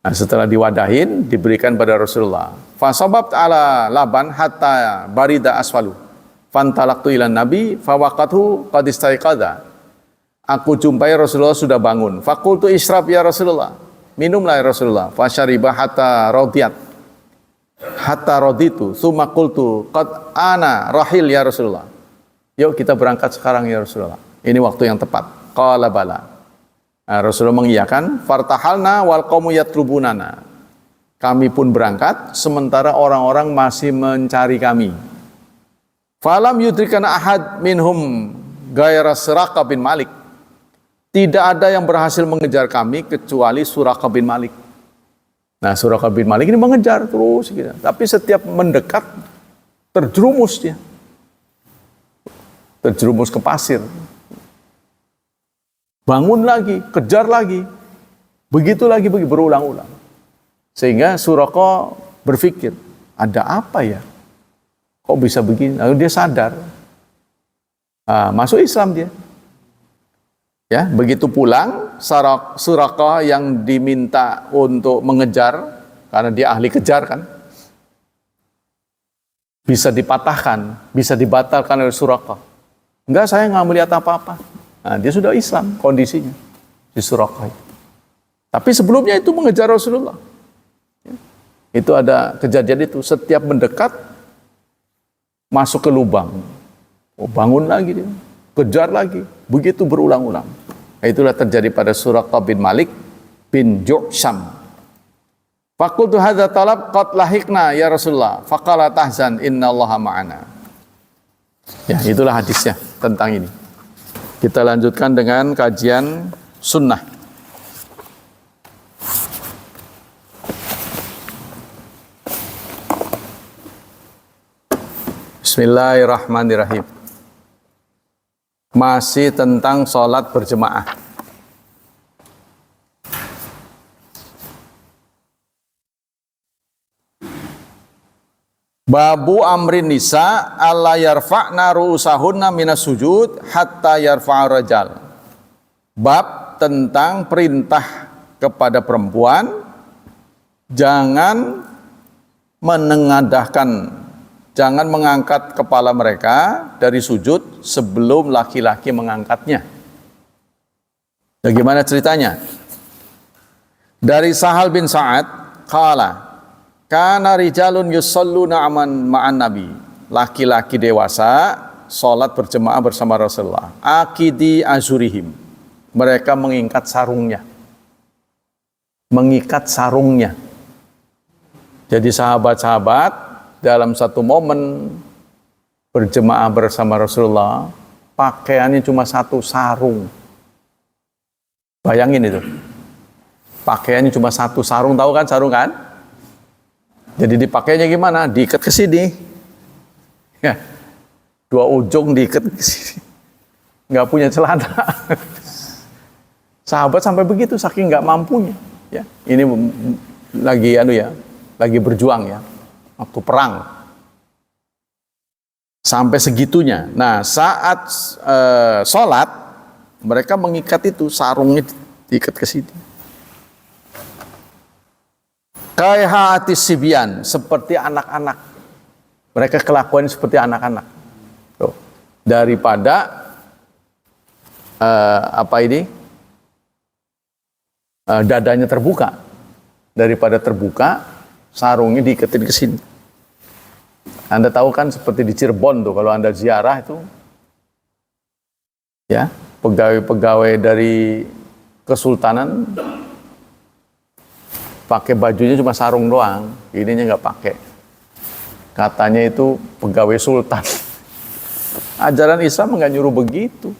Nah, setelah diwadahin diberikan pada Rasulullah. Fasababt ala laban hatta barida asfalu. Fantalaqtu ilan nabi fawaqathu qad istaiqadha. Aku jumpai Rasulullah sudah bangun. Faqultu isyrab ya Rasulullah. Minumlah ya Rasulullah. Fasyariba hatta radiyat. Hatta raditu. Tsumma qultu qad ana rahil ya Rasulullah. Yuk kita berangkat sekarang ya Rasulullah. Ini waktu yang tepat. Qala bala. Nah, Rasulullah mengiyakan. Fartahalna wal qaumu yatrubunana. Kami pun berangkat sementara orang-orang masih mencari kami. Falam yudrikana ahad minhum gaira Suraqah bin Malik. Tidak ada yang berhasil mengejar kami kecuali Suraqah bin Malik. Nah, Suraqah bin Malik ini mengejar terus gitu. Tapi setiap mendekat terjerumus dia. Terjerumus ke pasir. Bangun lagi, kejar lagi. Begitu lagi berulang-ulang. Sehingga Suraqah berpikir, ada apa ya? Kok bisa begini? Lalu dia sadar. Masuk Islam dia. Ya, begitu pulang, Suraqah yang diminta untuk mengejar, karena dia ahli kejar kan, bisa dipatahkan, bisa dibatalkan oleh Suraqah. Enggak, saya nggak melihat apa-apa. Nah, dia sudah Islam kondisinya di Suraqah. Tapi sebelumnya itu mengejar Rasulullah. Ya. Itu ada kejadian itu, setiap mendekat masuk ke lubang. Bangun lagi dia, kejar lagi, begitu berulang-ulang. Itulah terjadi pada Suraqah bin Malik bin Ju'sham. Faqultu hadza talab qad lahiqna ya Rasulullah. Faqala tahzan innallaha ma'ana. Ya, itulah hadisnya tentang ini. Kita lanjutkan dengan kajian sunnah. Bismillahirrahmanirrahim. Masih tentang sholat berjemaah. Babu amrin nisa alla yarfa'na ru'usahunna minas sujud hatta yarfa'a rajal. Bab tentang perintah kepada perempuan jangan menengadahkan, jangan mengangkat kepala mereka dari sujud sebelum laki-laki mengangkatnya. Bagaimana ceritanya? Dari Sahal bin Sa'ad, qala kana rijalun yusalluna ma'an nabi. Laki-laki dewasa salat berjemaah bersama Rasulullah. Akidi azurihim. Mereka mengikat sarungnya. Mengikat sarungnya. Jadi sahabat-sahabat dalam satu momen berjemaah bersama Rasulullah, pakaiannya cuma satu sarung. Bayangin itu. Pakaiannya cuma satu sarung, tahu kan sarung kan? Jadi dipakainya gimana? Diikat ke sini. Ya. Dua ujung diikat ke sini. Nggak punya celana. Sahabat sampai begitu saking nggak mampunya. Ya. Ini lagi lagi berjuang ya. Waktu perang. Sampai segitunya. Nah, saat sholat mereka mengikat itu sarungnya diikat ke sini. Kaihatis sibyan, seperti anak-anak. Mereka kelakuan seperti anak-anak. Tuh. Daripada dadanya terbuka. Daripada terbuka, sarungnya diiketin ke sini. Anda tahu kan seperti di Cirebon tuh, kalau Anda ziarah itu, ya, pegawai-pegawai dari Kesultanan pakai bajunya cuma sarung doang, ininya nggak pakai. Katanya itu pegawai sultan. Ajaran Islam nggak nyuruh begitu.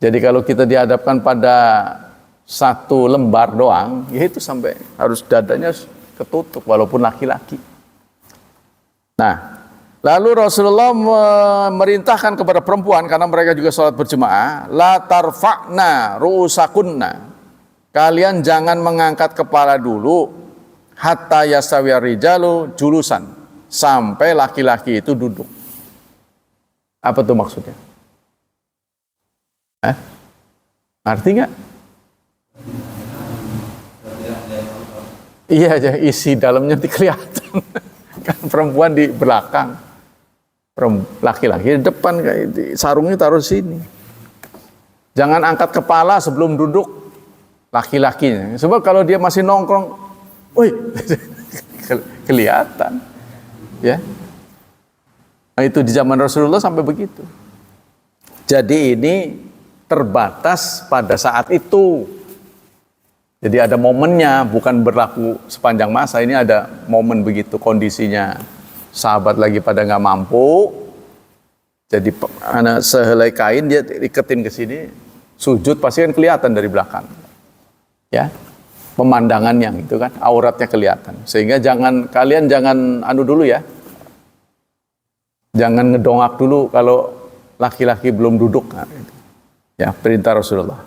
Jadi kalau kita dihadapkan pada satu lembar doang, ya itu sampai harus dadanya ketutup walaupun laki-laki. Nah, lalu Rasulullah memerintahkan kepada perempuan karena mereka juga sholat berjemaah, la tarfa'na ru'usakunna. Kalian jangan mengangkat kepala dulu hatta yastawiya rijalu julusan, sampai laki-laki itu duduk. Apa tuh maksudnya? Arti nggak? Iya aja, isi dalamnya kelihatan. Kan perempuan di belakang, laki-laki di depan, kayak sarungnya taruh sini. Jangan angkat kepala sebelum duduk laki-lakinya. Sebab kalau dia masih nongkrong, wih, kelihatan. Ya. Nah, itu di zaman Rasulullah sampai begitu. Jadi ini terbatas pada saat itu. Jadi ada momennya, bukan berlaku sepanjang masa. Ini ada momen begitu kondisinya. Sahabat lagi pada nggak mampu, jadi anak sehelai kain dia iketin ke sini, sujud pasti kan kelihatan dari belakang. Ya, pemandangannya gitu kan, auratnya kelihatan. Sehingga kalian jangan anu dulu ya, jangan ngedongak dulu kalau laki-laki belum duduk. Nah, gitu. Ya, perintah Rasulullah.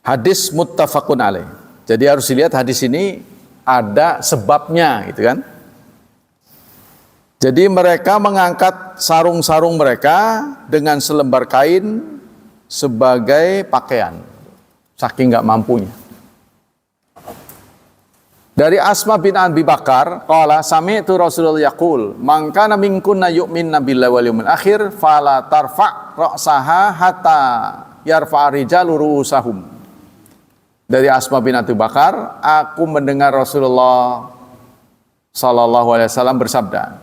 Hadis muttafaqun alaih. Jadi harus dilihat hadis ini ada sebabnya gitu kan. Jadi mereka mengangkat sarung-sarung mereka dengan selembar kain sebagai pakaian. Saking nggak mampunya. Dari Asma bin Abi Bakar, qala sami'tu Rasulullah yaqul, "Man kana minkunna yu'minna billahi wal yawmil akhir fala tarfa' ra'saha hatta yarfa'a rijalu ru'usahum." Dari Asma bin Abi Bakar, aku mendengar Rasulullah sallallahu alaihi wasallam bersabda,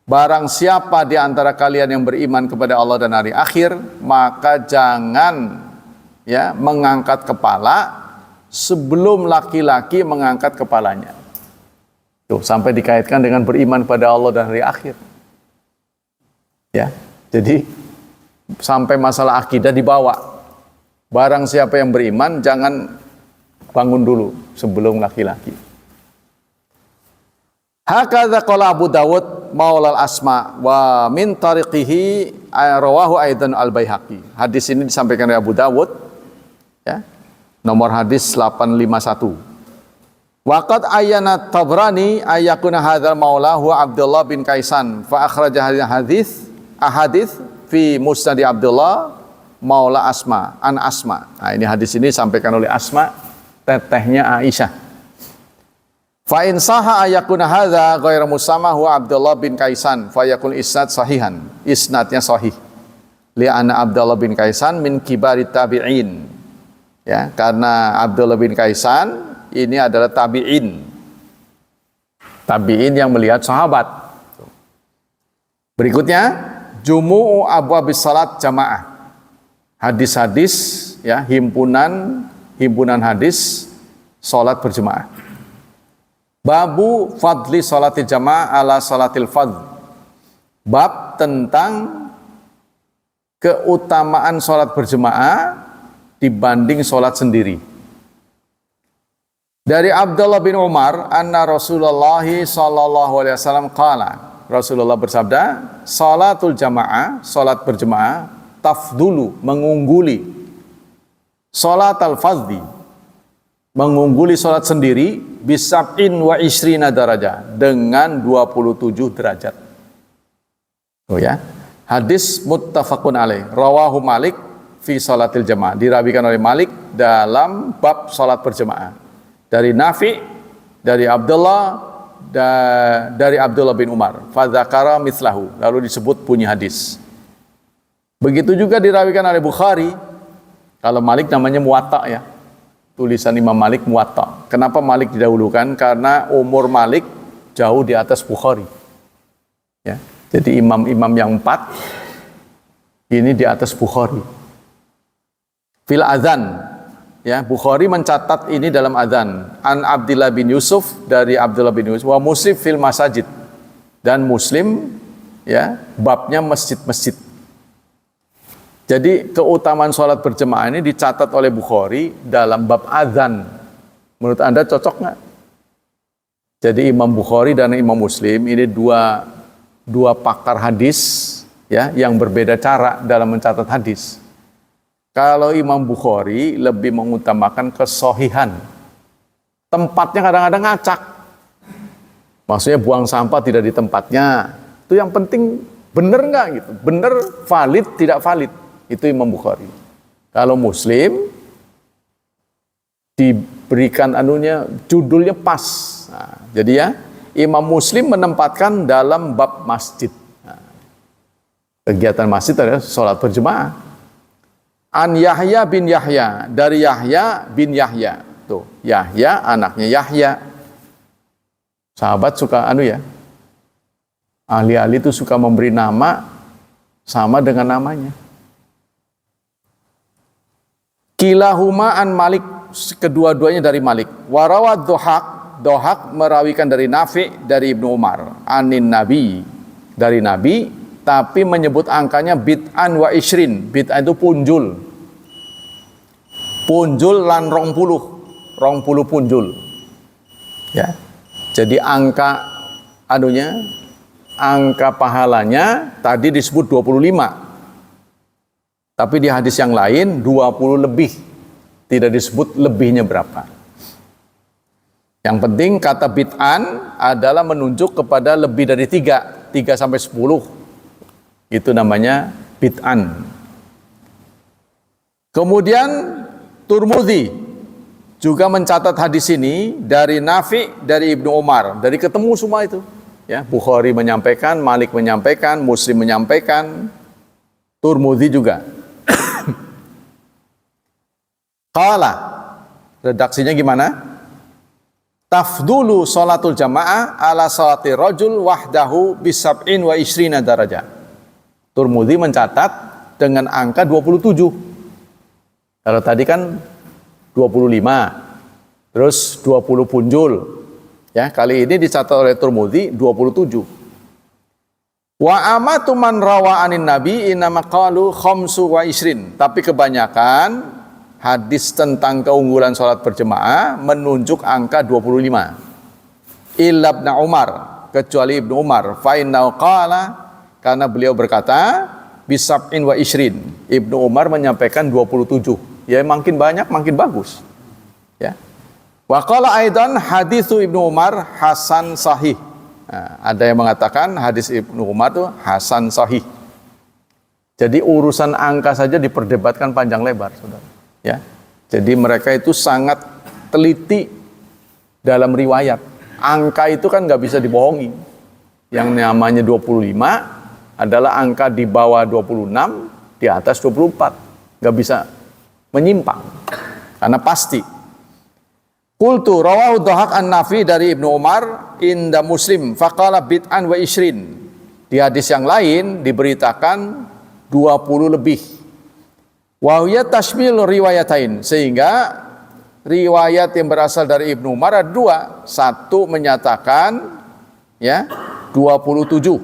barang siapa di antara kalian yang beriman kepada Allah dan hari akhir, maka jangan ya mengangkat kepala sebelum laki-laki mengangkat kepalanya. Tuh, sampai dikaitkan dengan beriman pada Allah dan hari akhir. Ya. Jadi sampai masalah akidah dibawa. Barang siapa yang beriman jangan bangun dulu sebelum laki-laki. Hakadza qala Abu Dawud maulal Asma wa min tariqihi rawahu aidan al-Baihaqi. Hadis ini disampaikan oleh Abu Dawud ya. Nomor hadis 851. Waqad ayyana Tabrani ayyakuna hadzal maula huwa Abdullah bin Kaisan fa akhraja ahadits fi Musnad Abdullah maula Asma an Asma. Nah, ini hadis ini disampaikan oleh Asma, tetehnya Aisyah. Fa in saha ayyakuna hadza ghairu musamma huwa Abdullah bin Kaisan fa yakun isnad sahihan. Isnadnya sahih. Li anna Abdullah bin Kaisan min kibarit tabi'in. Ya, karena Abdullah bin Kaisan ini adalah tabi'in. Tabi'in yang melihat sahabat. Berikutnya, jumu'u abwabis salat jamaah. Hadis-hadis ya, himpunan hadis salat berjemaah. Babu fadli salatil jamaah ala salatil fadl. Bab tentang keutamaan salat berjemaah dibanding sholat sendiri. Dari Abdullah bin Umar, anna Rasulullah sallallahu alaihi wasallam qala, Rasulullah bersabda, salatul jamaah, salat berjemaah, tafdulu, mengungguli, salat al-fadhi, mengungguli salat sendiri, bisab'in wa isrina darajah, dengan 27 derajat. Oh ya, hadis muttafaqun alaih, rawahu Malik fi salatil jamaah, dirawikan oleh Malik dalam bab salat berjemaah. Dari Nafi, dari Abdullah, dari Abdullah bin Umar. Fadzakara mithlahu, lalu disebut bunyi hadis. Begitu juga dirawikan oleh Bukhari. Kalau Malik namanya Muwatta ya. Tulisan Imam Malik Muwatta. Kenapa Malik didahulukan? Karena umur Malik jauh di atas Bukhari. Ya. Jadi imam-imam yang 4 ini di atas Bukhari. Fil adzan, ya, Bukhari mencatat ini dalam adzan. An Abdullah bin Yusuf, dari Abdullah bin Yusuf, wa Muslim fil masajid, dan Muslim ya babnya masjid-masjid. Jadi keutamaan sholat berjamaah ini dicatat oleh Bukhari dalam bab azan. Menurut Anda cocok nggak? Jadi Imam Bukhari dan Imam Muslim ini dua pakar hadis ya yang berbeda cara dalam mencatat hadis. Kalau Imam Bukhari lebih mengutamakan kesohihan. Tempatnya kadang-kadang ngacak. Maksudnya buang sampah tidak di tempatnya. Itu yang penting benar nggak gitu. Benar, valid, tidak valid. Itu Imam Bukhari. Kalau Muslim diberikan judulnya pas. Nah, jadi ya Imam Muslim menempatkan dalam bab masjid. Nah, kegiatan masjid adalah sholat berjemaah. An Yahya bin Yahya, dari Yahya bin Yahya. Tuh, Yahya anaknya Yahya. Sahabat suka ahli-ahli itu suka memberi nama sama dengan namanya. Kilahuma an Malik, kedua-duanya dari Malik. Warawat Dohak merawikan dari Nafi dari Ibnu Umar. Anin Nabi, dari Nabi, tapi menyebut angkanya bid'an wa isrin. Bid'an itu punjul. Punjul lan 20 punjul. Ya. Jadi angka angka pahalanya tadi disebut 25. Tapi di hadis yang lain 20 lebih. Tidak disebut lebihnya berapa. Yang penting kata bid'an adalah menunjuk kepada lebih dari 3 sampai 10. Itu namanya bid'an. Kemudian Turmudi juga mencatat hadis ini dari Nafi, dari Ibnu Umar. Dari ketemu semua itu. Ya, Bukhari menyampaikan, Malik menyampaikan, Muslim menyampaikan, Turmudi juga. Qala, redaksinya gimana? Tafdulu sholatul jamaah ala sholati rajul wahdahu bisab'in wa isrina darajah. Turmudi mencatat dengan angka 27. Kalau tadi kan 25, terus 20 punjul. Ya, kali ini dicatat oleh Turmudi 27. Wa amatu man rawa anin nabi inama qalu khamsu wa isrin. Tapi kebanyakan hadis tentang keunggulan sholat berjemaah menunjuk angka 25. Illa ibn Umar, kecuali Ibnu Umar. Fa innahu qala, karena beliau berkata bisab'in wa isrin. Ibnu Umar menyampaikan 27. Ya makin banyak makin bagus. Ya. Wa qala aidan hadisu Ibnu Umar hasan sahih. Nah, ada yang mengatakan hadis Ibnu Umar itu hasan sahih. Jadi urusan angka saja diperdebatkan panjang lebar, Saudara. Ya. Jadi mereka itu sangat teliti dalam riwayat. Angka itu kan nggak bisa dibohongi. Yang namanya 25 adalah angka di bawah 26, di atas 24. Nggak bisa menyimpang. Karena pasti. Qultu rawahu Dhahak an-Nafi dari Ibnu Umar inda Muslim faqala bid'an wa isrin. Di hadis yang lain diberitakan 20 lebih. Wa huwa tashmil riwayatain, sehingga riwayat yang berasal dari Ibnu Umar ada dua. Satu menyatakan ya 27.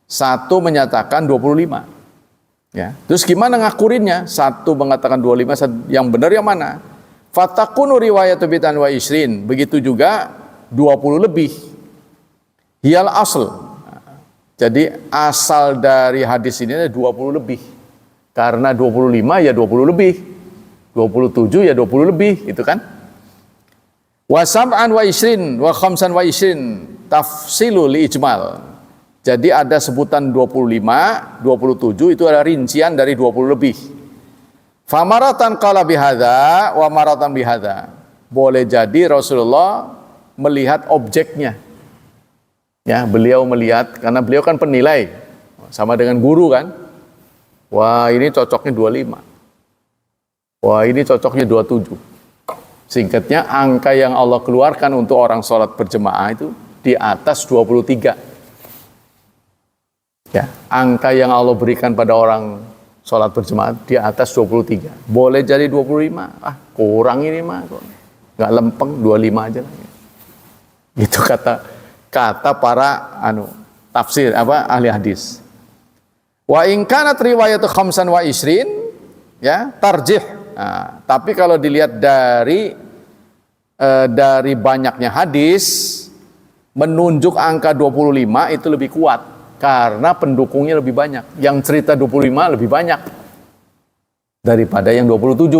Satu menyatakan 25. Ya. Terus gimana ngakurinnya? Satu mengatakan 25, yang benar yang mana? Fatakunu riwayatu bid'an wa isrin. Begitu juga 20 lebih. Hiyal asl. Jadi asal dari hadis ini ada 20 lebih. Karena 25 ya 20 lebih. 27 ya 20 lebih, itu kan? Wa sab'an wa isrin wa khamsan wa isrin tafsilu li ijmal. Jadi ada sebutan 25, 27 itu ada rincian dari 20 lebih. Famaratan qala bihadza wa maratan bihadza. Boleh jadi Rasulullah melihat objeknya. Ya, beliau melihat karena beliau kan penilai. Sama dengan guru kan. Wah, ini cocoknya 25. Wah, ini cocoknya 27. Singkatnya, angka yang Allah keluarkan untuk orang sholat berjemaah itu di atas 23. Ya, angka yang Allah berikan pada orang sholat berjemaah di atas 23. Boleh jadi 25. Kurang ini mah. Nggak lempeng, 25 aja lah. Itu kata para tafsir ahli hadis. Wa in kanat riwayatu khamsan wa isrin, ya, tarjih. Nah, tapi kalau dilihat dari banyaknya hadis menunjuk angka 25 itu lebih kuat karena pendukungnya lebih banyak. Yang cerita 25 lebih banyak daripada yang 27.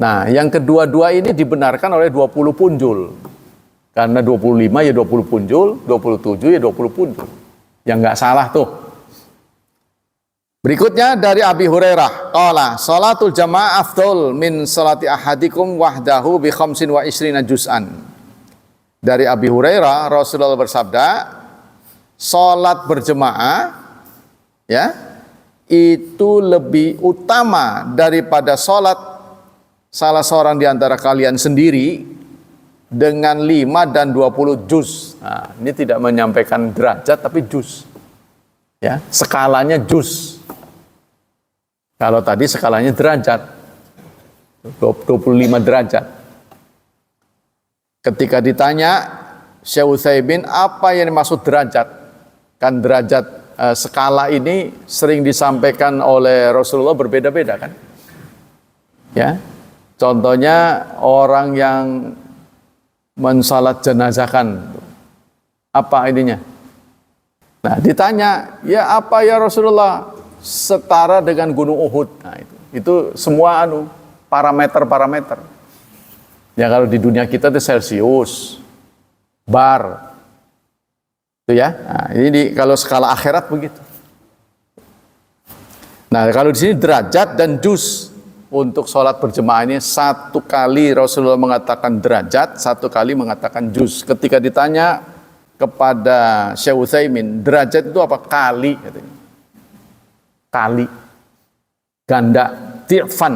Nah, yang kedua-dua ini dibenarkan oleh 20 punjul. Karena 25 ya 20 punjul, 27 ya 20 punjul. Yang nggak salah tuh. Berikutnya dari Abi Hurairah, qala salatul jamaah afdal min salati ahadikum wahdahu bi khamsin wa isrina juz'an. Dari Abi Hurairah, Rasulullah bersabda, salat berjamaah ya, itu lebih utama daripada salat salah seorang di antara kalian sendiri dengan 5 dan 20 juz. Nah, ini tidak menyampaikan derajat tapi juz. Ya, skalanya juz. Kalau tadi skalanya derajat, 25 derajat. Ketika ditanya Syekh Utsaimin apa yang dimaksud derajat, kan derajat skala ini sering disampaikan oleh Rasulullah berbeda-beda kan, ya. Contohnya orang yang mensalat jenazahkan, apa ininya? Nah, ditanya, ya apa ya Rasulullah? Setara dengan gunung Uhud. Nah, itu semua parameter. Ya kalau di dunia kita itu Celsius, bar, itu ya. Nah, ini kalau skala akhirat begitu. Nah, kalau di sini derajat dan juz untuk sholat berjemaah ini satu kali Rasulullah mengatakan derajat, satu kali mengatakan juz. Ketika ditanya kepada Syekh Utsaimin, derajat itu apa? Kali, katanya. Kali, ganda, di'fan.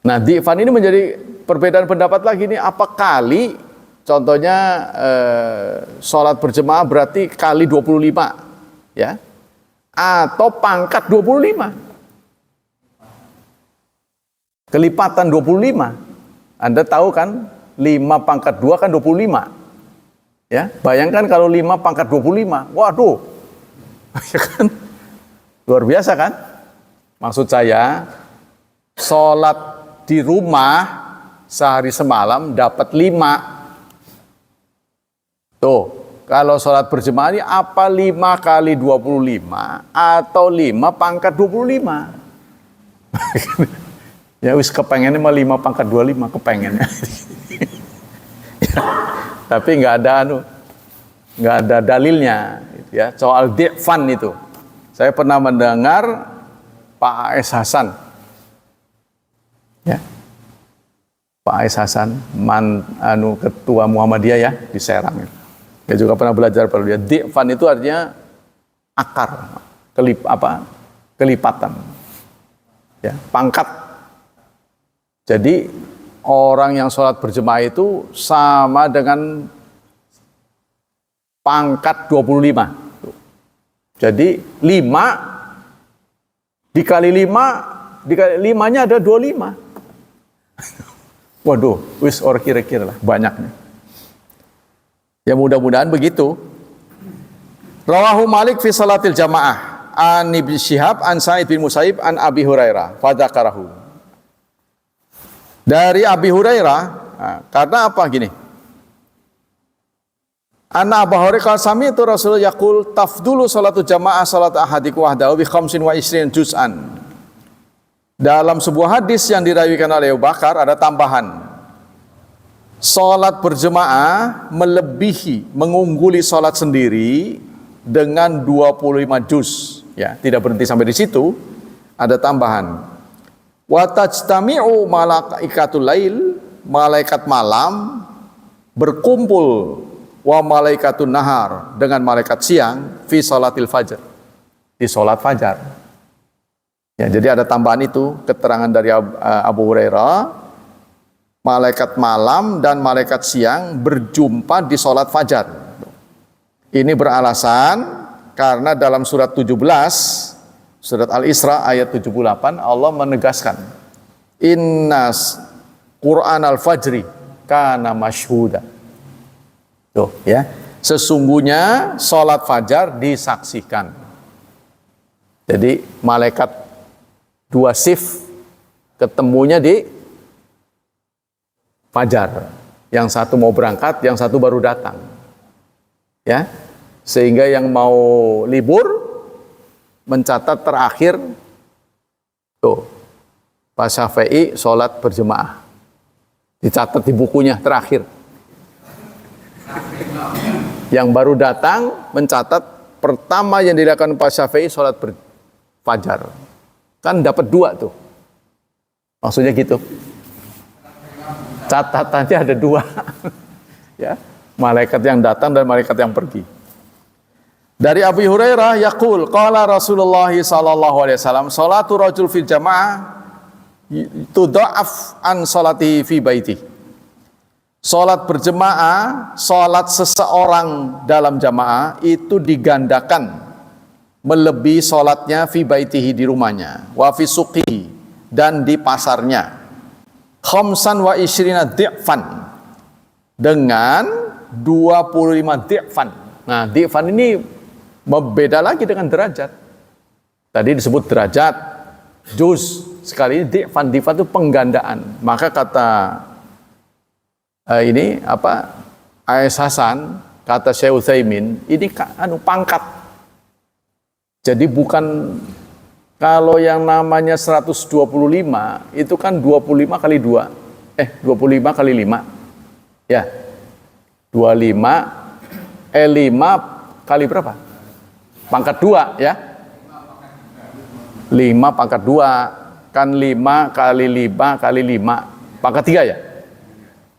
Nah, di'fan ini menjadi perbedaan pendapat lagi nih, apa kali? Contohnya sholat berjemaah berarti kali 25, ya, atau pangkat 25, kelipatan 25. Anda tahu kan 5 pangkat 2 kan 25, ya, bayangkan kalau 5 pangkat 25, waduh, ya kan, luar biasa kan? Maksud saya, sholat di rumah sehari semalam dapat 5. Tuh, kalau sholat berjemaah ini apa 5 kali 25 atau 5 pangkat 25? Ya wis kepengennya mah 5 pangkat 25 kepengennya. Tapi nggak ada dalilnya, ya, soal di'fan itu. Saya pernah mendengar Pak A.S. Hasan, ya, Pak A.S. Hasan, ketua Muhammadiyah ya di Serang. Dia juga pernah belajar pada dia. Di'fan itu artinya akar, kelipatan, ya, pangkat. Jadi orang yang sholat berjemaah itu sama dengan pangkat 25. Jadi 5 dikali 5-nya ada 25. Waduh, wis or kira-kira lah banyaknya. Ya mudah-mudahan begitu. Rawahu Malik fi salatil jamaah an Ibnu Syihab an Sa'id bin Musayyib an Abi Hurairah fadzakarahu. Dari Abi Hurairah, karena apa gini? Anna Abu Hurairah sami itu Rasulullah yaqul tafdulu salatu jamaah salat ahadikum wahdahu bi khamsin wa isrin juz'an. Dalam sebuah hadis yang dirawikan oleh Abu Bakar ada tambahan. Salat berjemaah melebihi, mengungguli salat sendiri dengan 25 juz. Ya, tidak berhenti sampai di situ, ada tambahan. Wa tajtami'u malaikatul lail, malaikat malam berkumpul wa malaikatun nahar dengan malaikat siang fi salatil fajr, di salat fajar. Ya, jadi ada tambahan itu, keterangan dari Abu Hurairah, malaikat malam dan malaikat siang berjumpa di salat fajar. Ini beralasan karena dalam surat 17, surat Al-Isra ayat 78, Allah menegaskan, Innas Qur'an al-fajri kana masyhuda. Tuh, ya. Sesungguhnya sholat fajar disaksikan. Jadi malaikat dua shift ketemunya di fajar. Yang satu mau berangkat, yang satu baru datang. Ya, sehingga yang mau libur mencatat terakhir tuh Pak Syafi'i sholat berjemaah. Dicatat di bukunya terakhir. Yang baru datang mencatat pertama yang dilakukan Pak Syafi'i sholat fajar. Kan dapat dua tuh. Maksudnya gitu. Catatannya ada dua. Ya, malaikat yang datang dan malaikat yang pergi. Dari Abu Hurairah yaqul qala Rasulullah sallallahu alaihi wasallam salatu rajul fil jamaah tudha'af an salati fi baiti. Salat berjemaah, salat seseorang dalam jamaah itu digandakan melebihi salatnya fi baitihi di rumahnya, wa fi suqihi dan di pasarnya. Khamsan wa ishrina di'fan dengan 25 di'fan. Nah, di'fan ini berbeda lagi dengan derajat. Tadi disebut derajat, juz. Sekali ini di'fan itu penggandaan. Maka kata ini apa? A.S. Hasan, kata Syekh Utsaimin, ini pangkat. Jadi bukan kalau yang namanya 125 itu kan 25 kali 2. 25 kali 5. Ya. 25 5 kali berapa? Pangkat 2 ya. 5 pangkat 2 kan 5 kali 5 kali 5 pangkat 3 ya.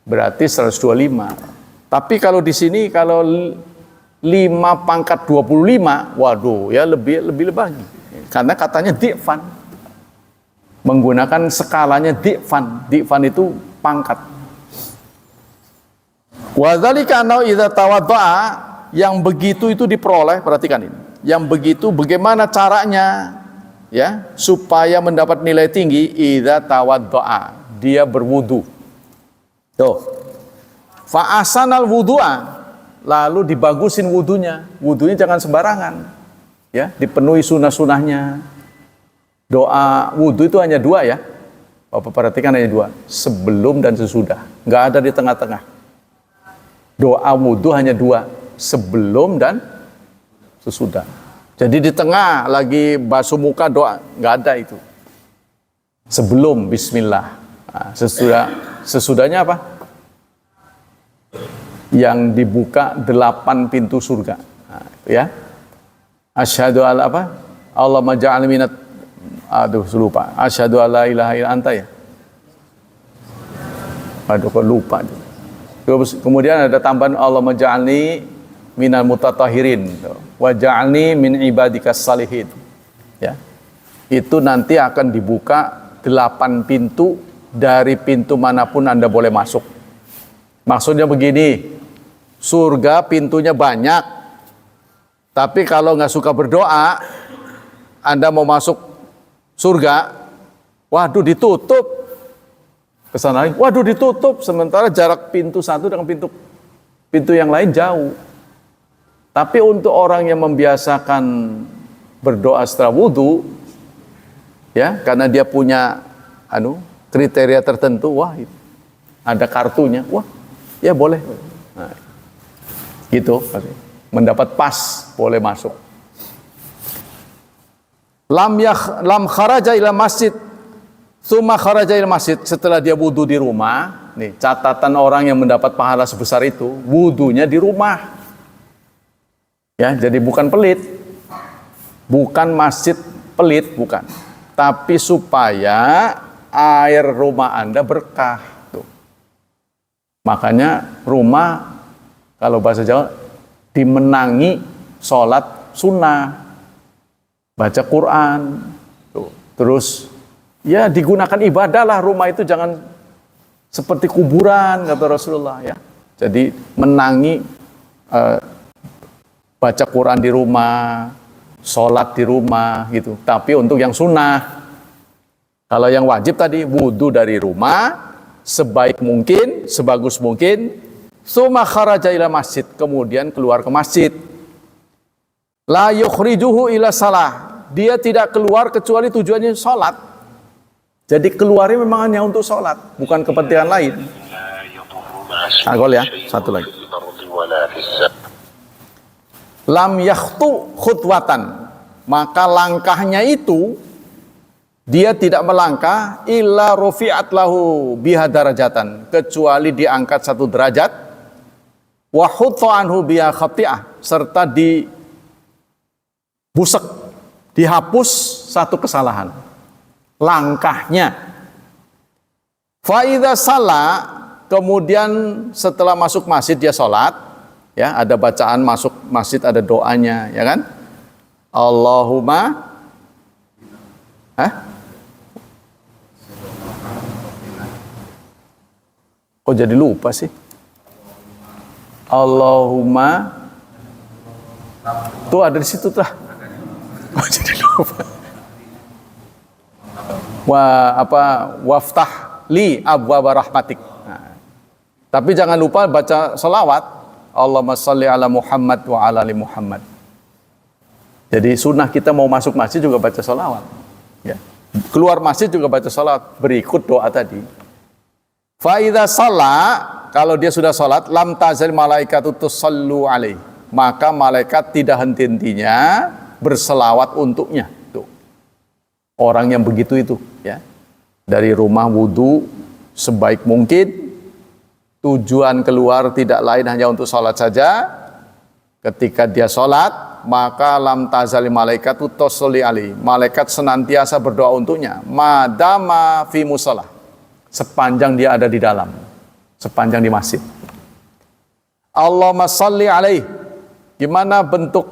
Berarti 125. Tapi kalau di sini kalau 5 pangkat 25, waduh ya lebih lagi. Karena katanya di'fan. Menggunakan skalanya di'fan. Di'fan itu pangkat. Wa dzalika annahu idza tawadda'a, yang begitu itu diperoleh, perhatikan ini. Yang begitu bagaimana caranya ya supaya mendapat nilai tinggi? Idza tawadda'a, dia berwudu. Tuh. Fa asanal wudu'a, lalu dibagusin wudunya. Wudunya jangan sembarangan. Ya, dipenuhi sunah-sunahnya. Doa wudu itu hanya 2 ya. Bapak perhatikan hanya 2, sebelum dan sesudah. Nggak ada di tengah-tengah. Doa wudu hanya 2, sebelum dan sesudah. Jadi di tengah lagi basuh muka doa, nggak ada itu. Sebelum bismillah. Nah, sesudahnya apa? Yang dibuka 8 pintu surga. Nah, ya. Asyhadu alla apa? Allah maja'al minat. Aduh, lupa. Asyhadu alla ilaha illa anta ya. Aduh, kok lupa. Kemudian ada tambahan Allah maja'alni minal mutatahirin. Wa ja'alni min ibadikas salihin. Ya. Itu nanti akan dibuka 8 pintu, dari pintu manapun Anda boleh masuk. Maksudnya begini, surga pintunya banyak, tapi kalau nggak suka berdoa, Anda mau masuk surga, waduh ditutup. Kesana lagi, waduh ditutup. Sementara jarak pintu satu dengan pintu yang lain jauh. Tapi untuk orang yang membiasakan berdoa setelah wudhu, ya, karena dia punya kriteria tertentu, wah ada kartunya, wah ya boleh. Nah, gitu, mendapat pas boleh masuk. Lam kharaja ila masjid, summa kharaja ila masjid, setelah dia wudhu di rumah. Nih catatan orang yang mendapat pahala sebesar itu, wudhunya di rumah. Ya, jadi bukan pelit, bukan masjid pelit, bukan. Tapi supaya air rumah Anda berkah. Tuh. Makanya rumah, kalau bahasa Jawa, dimenangi sholat sunnah, baca Quran. Tuh. Terus, ya digunakan ibadah lah rumah itu, jangan seperti kuburan, kata Rasulullah. Ya. Jadi menangi baca Quran di rumah, sholat di rumah gitu. Tapi untuk yang sunnah. Kalau yang wajib tadi wudhu dari rumah, sebaik mungkin, sebagus mungkin, Suma kharaja ila masjid, kemudian keluar ke masjid. La yukhrijuhu ila salah, dia tidak keluar kecuali tujuannya sholat. Jadi keluarnya memang hanya untuk sholat, bukan kepentingan lain. Agol ya, satu lagi. Lam yakhtu khutwatan, maka langkahnya itu dia tidak melangkah illa rufi'at lahu biha darajatan, kecuali diangkat satu derajat, wa hutta anhu biha khati'ah, serta dibusek, dihapus satu kesalahan. Langkahnya. Fa idza shalla, kemudian setelah masuk masjid dia sholat, ya, ada bacaan masuk masjid, ada doanya, ya kan? Allahumma kok jadi lupa sih? Allahumma tuh ada di situ tuh. Oh, jadi lupa. Waftah li abwaaba rahmatik. Nah, tapi jangan lupa baca selawat. Allahumma sholli ala Muhammad wa ala ali Muhammad. Jadi sunnah kita mau masuk masjid juga baca selawat. Ya. Keluar masjid juga baca selawat. Berikut doa tadi. Fa idza shalla, kalau dia sudah salat, lam tazal malaikatu tusallu alaihi, maka malaikat tidak henti-hentinya berselawat untuknya. Tuh. Orang yang begitu itu, ya. Dari rumah wudu sebaik mungkin, tujuan keluar tidak lain hanya untuk salat saja. Ketika dia salat, maka lam tazal malaikatu tusalli alaihi, malaikat senantiasa berdoa untuknya, madama fi musalla, sepanjang dia ada di dalam, sepanjang di masjid. Allahumma sholli alaihi, gimana bentuk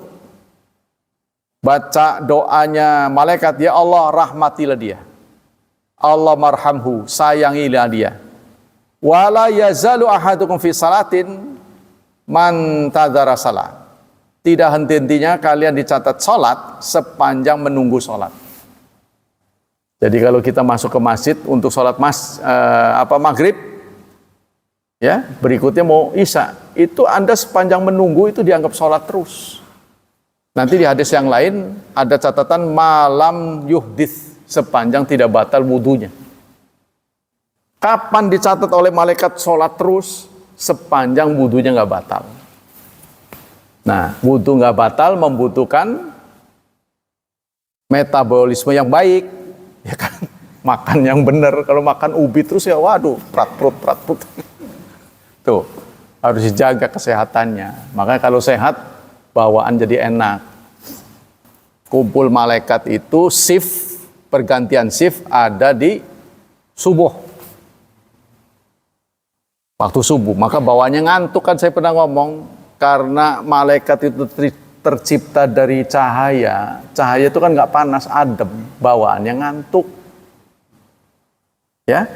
baca doanya malaikat? Ya Allah, rahmatilah dia. Allah marhamhu, sayangilah dia. Wala yazalu ahadukum fi salatin man tadzara salat, tidak henti-hentinya kalian dicatat salat sepanjang menunggu salat. Jadi kalau kita masuk ke masjid untuk sholat maghrib, ya, berikutnya mau isya, itu Anda sepanjang menunggu itu dianggap sholat terus. Nanti di hadis yang lain ada catatan malam yuhdits, sepanjang tidak batal wudunya. Kapan dicatat oleh malaikat sholat terus? Sepanjang wudunya nggak batal. Nah, wudu nggak batal membutuhkan metabolisme yang baik. Ya kan, makan yang benar. Kalau makan ubi terus ya waduh, prat perut. Tuh, harus dijaga kesehatannya. Makanya kalau sehat, bawaan jadi enak. Kumpul malaikat itu shift, pergantian shift ada di subuh. Waktu subuh, maka bawaannya ngantuk, kan saya pernah ngomong, karena malaikat itu tercipta dari cahaya. Cahaya itu kan nggak panas, adem, bawaannya ngantuk. Ya,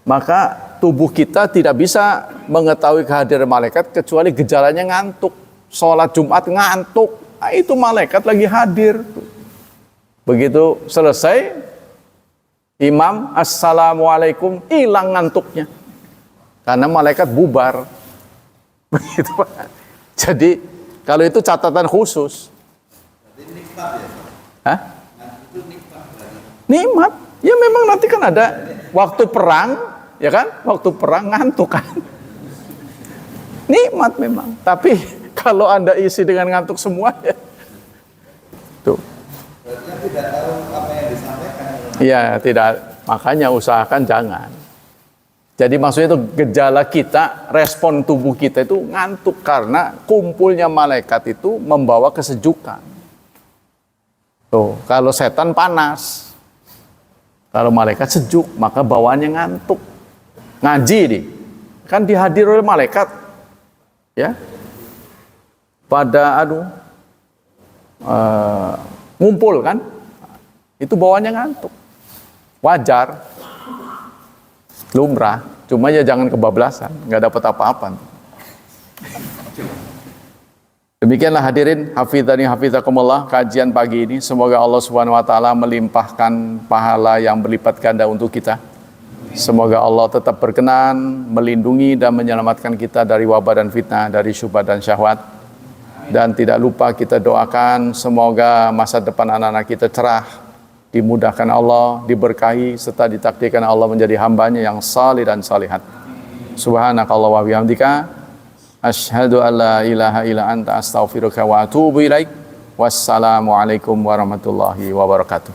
maka tubuh kita tidak bisa mengetahui kehadiran malaikat kecuali gejalanya ngantuk. Sholat Jumat ngantuk, nah, itu malaikat lagi hadir. Begitu selesai, imam assalamualaikum, hilang ngantuknya, karena malaikat bubar. Begitu Pak. Jadi kalau itu catatan khusus. Hah? Nikmat. Ya memang nanti kan ada waktu perang, ya kan? Waktu perang ngantuk kan. Nikmat memang. Tapi kalau Anda isi dengan ngantuk semua, ya. Tuh. Tidak tahu apa yang disampaikan. Iya, tidak. Makanya usahakan jangan. Jadi maksudnya itu gejala kita, respon tubuh kita itu ngantuk karena kumpulnya malaikat itu membawa kesejukan. Tuh, kalau setan panas, kalau malaikat sejuk, maka bawaannya ngantuk. Ngaji nih, kan dihadir oleh malaikat, ya. Pada ngumpul kan, itu bawaannya ngantuk. Wajar. Lumrah, cuma ya jangan kebablasan, nggak dapat apa-apa. Demikianlah hadirin, hafizani hafizakumullah, kajian pagi ini. Semoga Allah Subhanahu wa taala melimpahkan pahala yang berlipat ganda untuk kita. Semoga Allah tetap berkenan melindungi dan menyelamatkan kita dari wabah dan fitnah, dari syubhat dan syahwat. Dan tidak lupa kita doakan semoga masa depan anak-anak kita cerah, dimudahkan Allah, diberkahi, serta ditakdirkan Allah menjadi hambanya yang salih dan salihat. Subhanakallah wa bihamdika, asyhadu an la ilaha illa anta astaghfiruka wa atubu ilaik. Wassalamualaikum warahmatullahi wabarakatuh.